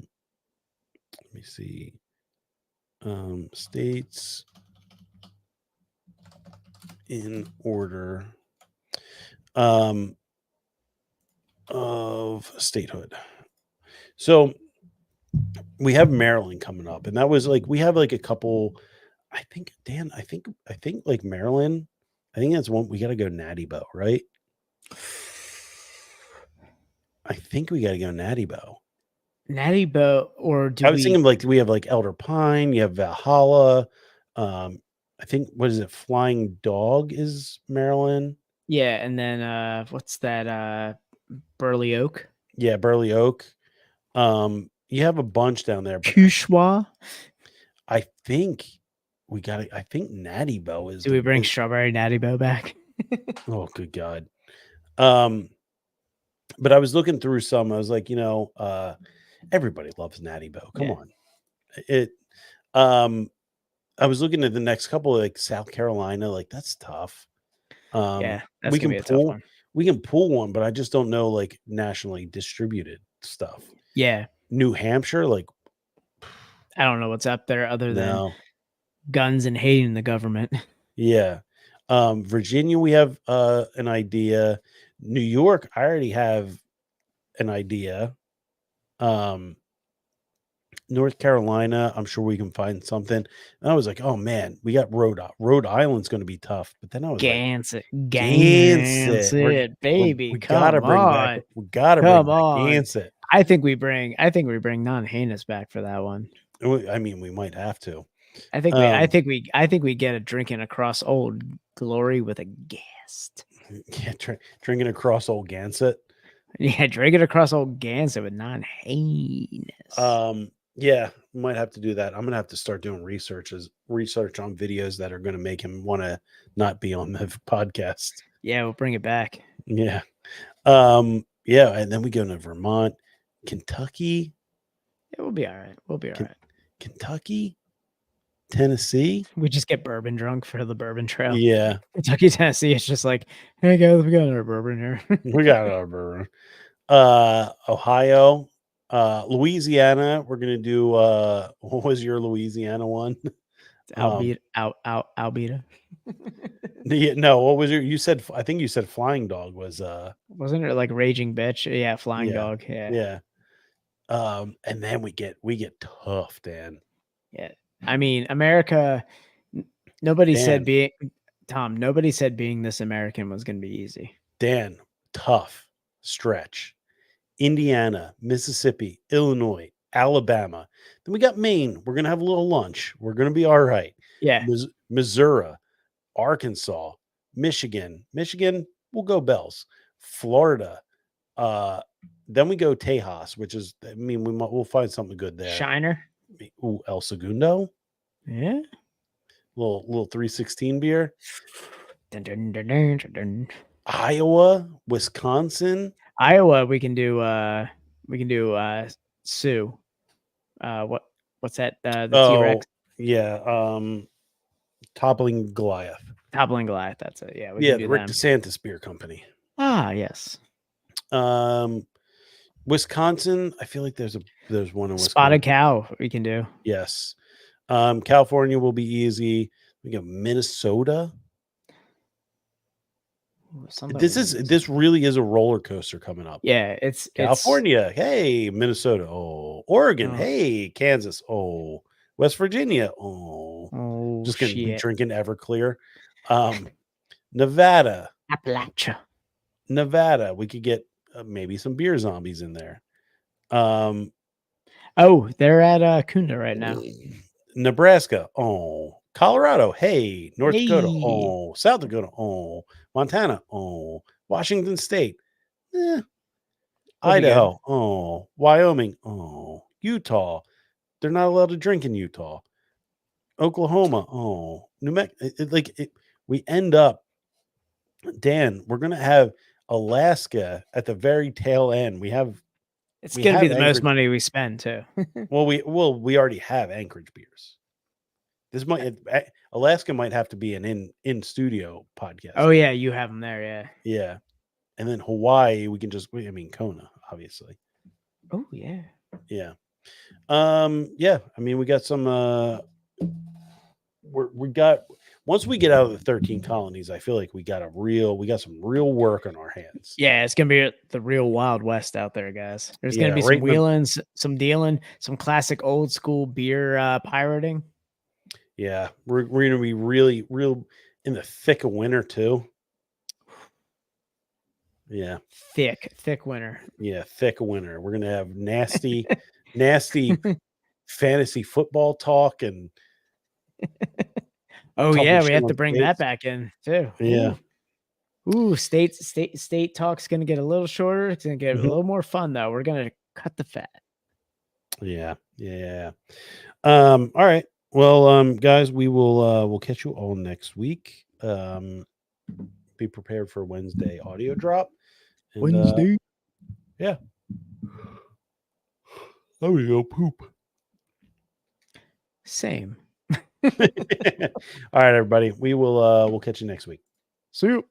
me see. States in order of statehood. So we have Maryland coming up, and that was like we have like a couple. I think Dan. I think like Maryland. I think that's one we got to go Natty Bow, right? I think we got to go Natty Bow. Natty Bow, or do I was thinking like we have like Elder Pine, you have Valhalla. I think what is it? Flying Dog is Maryland. Yeah, and then what's that? Burley Oak. Yeah, Burley Oak. You have a bunch down there. But Cushwa. I think we got it. I think Natty Bow is. Do we bring Strawberry Natty Bow back? Oh, good God. But I was looking through some. I was like, everybody loves Natty Bow. Come on. I was looking at the next couple, like South Carolina, like that's tough. Yeah, that's gonna be a tough one. We can pull one, but I just don't know like nationally distributed stuff. Yeah. New Hampshire, like I don't know what's up there other than guns and hating the government. Yeah. Virginia, we have an idea. New York, I already have an idea. North Carolina, I'm sure we can find something. And I was like, oh man, we got Rhode Island's going to going to be tough. But then I was Gansett, baby. We gotta bring back Gansett. I think we bring non-heinous back for that one. I mean, we might have to. I think we get a drinking across Old Glory with a guest. Yeah, drinking across Old Gansett. Yeah, drinking across Old Gansett with non-heinous. Yeah, we might have to do that. I'm gonna have to start doing research on videos that are gonna make him want to not be on the podcast. Yeah, we'll bring it back. Yeah. Yeah, and then we go to Vermont, Kentucky. Yeah, we'll be all right. Kentucky, Tennessee. We just get bourbon drunk for the bourbon trail. Yeah. Kentucky, Tennessee. It's just like, hey guys, we got our bourbon here. We got our bourbon. Ohio, Louisiana. We're gonna do what was your Louisiana one? Albita. Yeah, no, what was you said? I think you said Flying Dog was wasn't it like Raging Bitch? Yeah, Flying Dog. Yeah. And then we get tough, Dan. Yeah. I mean, America, nobody said being this American was gonna be easy. Dan, tough stretch. Indiana, Mississippi, Illinois, Alabama. Then we got Maine. We're gonna have a little lunch. We're gonna be all right. Yeah. Missouri, Arkansas, Michigan, we'll go Bells. Florida, then we go Tejas, which is, I mean, we'll find something good there. Shiner. Ooh, El Segundo, Yeah. little 316 beer. Dun, dun, dun, dun, dun, dun. Iowa, Wisconsin. Iowa, we can do Sioux. What's that? The T-Rex. Yeah. Toppling Goliath. Toppling Goliath. That's it. Yeah, we Yeah, can the do Rick them. DeSantis Beer Company. Ah, yes. Wisconsin, I feel like there's one in Wisconsin. Spotted Cow we can do. Yes. California will be easy. We got Minnesota. This really is a roller coaster coming up. Yeah, it's California. Hey, Minnesota. Oh, Oregon. Hey, Kansas. Oh, West Virginia. Oh, just gonna be drinking Everclear. Nevada. Appalachia. Nevada. We could get maybe some beer zombies in there. They're at Kunda right now. Nebraska. Oh, Colorado. Hey, North Dakota. Oh, South Dakota. Oh, Montana. Oh, Washington State. Idaho. Oh, Wyoming. Oh, Utah. They're not allowed to drink in Utah. Oklahoma. Oh, New Mexico. We end up, Dan, we're going to have Alaska at the very tail end. It's going to be the most money we spend too. we already have Anchorage beers. Alaska might have to be an in studio podcast. Oh yeah, you have them there, yeah. Yeah. And then Hawaii, we can Kona, obviously. Oh yeah. Yeah. Yeah, I mean, we got some once we get out of the 13 colonies, I feel like we got some real work on our hands. Yeah, it's gonna be the real Wild West out there, guys. There's gonna be some wheeling, some dealing, some classic old school beer pirating. Yeah, we're gonna be really real in the thick of winter too. Yeah, thick winter. Yeah, thick of winter. We're gonna have nasty fantasy football talk and. Oh yeah, we have to bring that back in too. Yeah. Ooh, state talk's gonna get a little shorter. It's gonna get a little more fun though. We're gonna cut the fat. Yeah. All right. Well, guys, we'll catch you all next week. Be prepared for Wednesday audio drop. And, Wednesday. Yeah. There we go. Poop. Same. All right, everybody. We'll catch you next week. See you.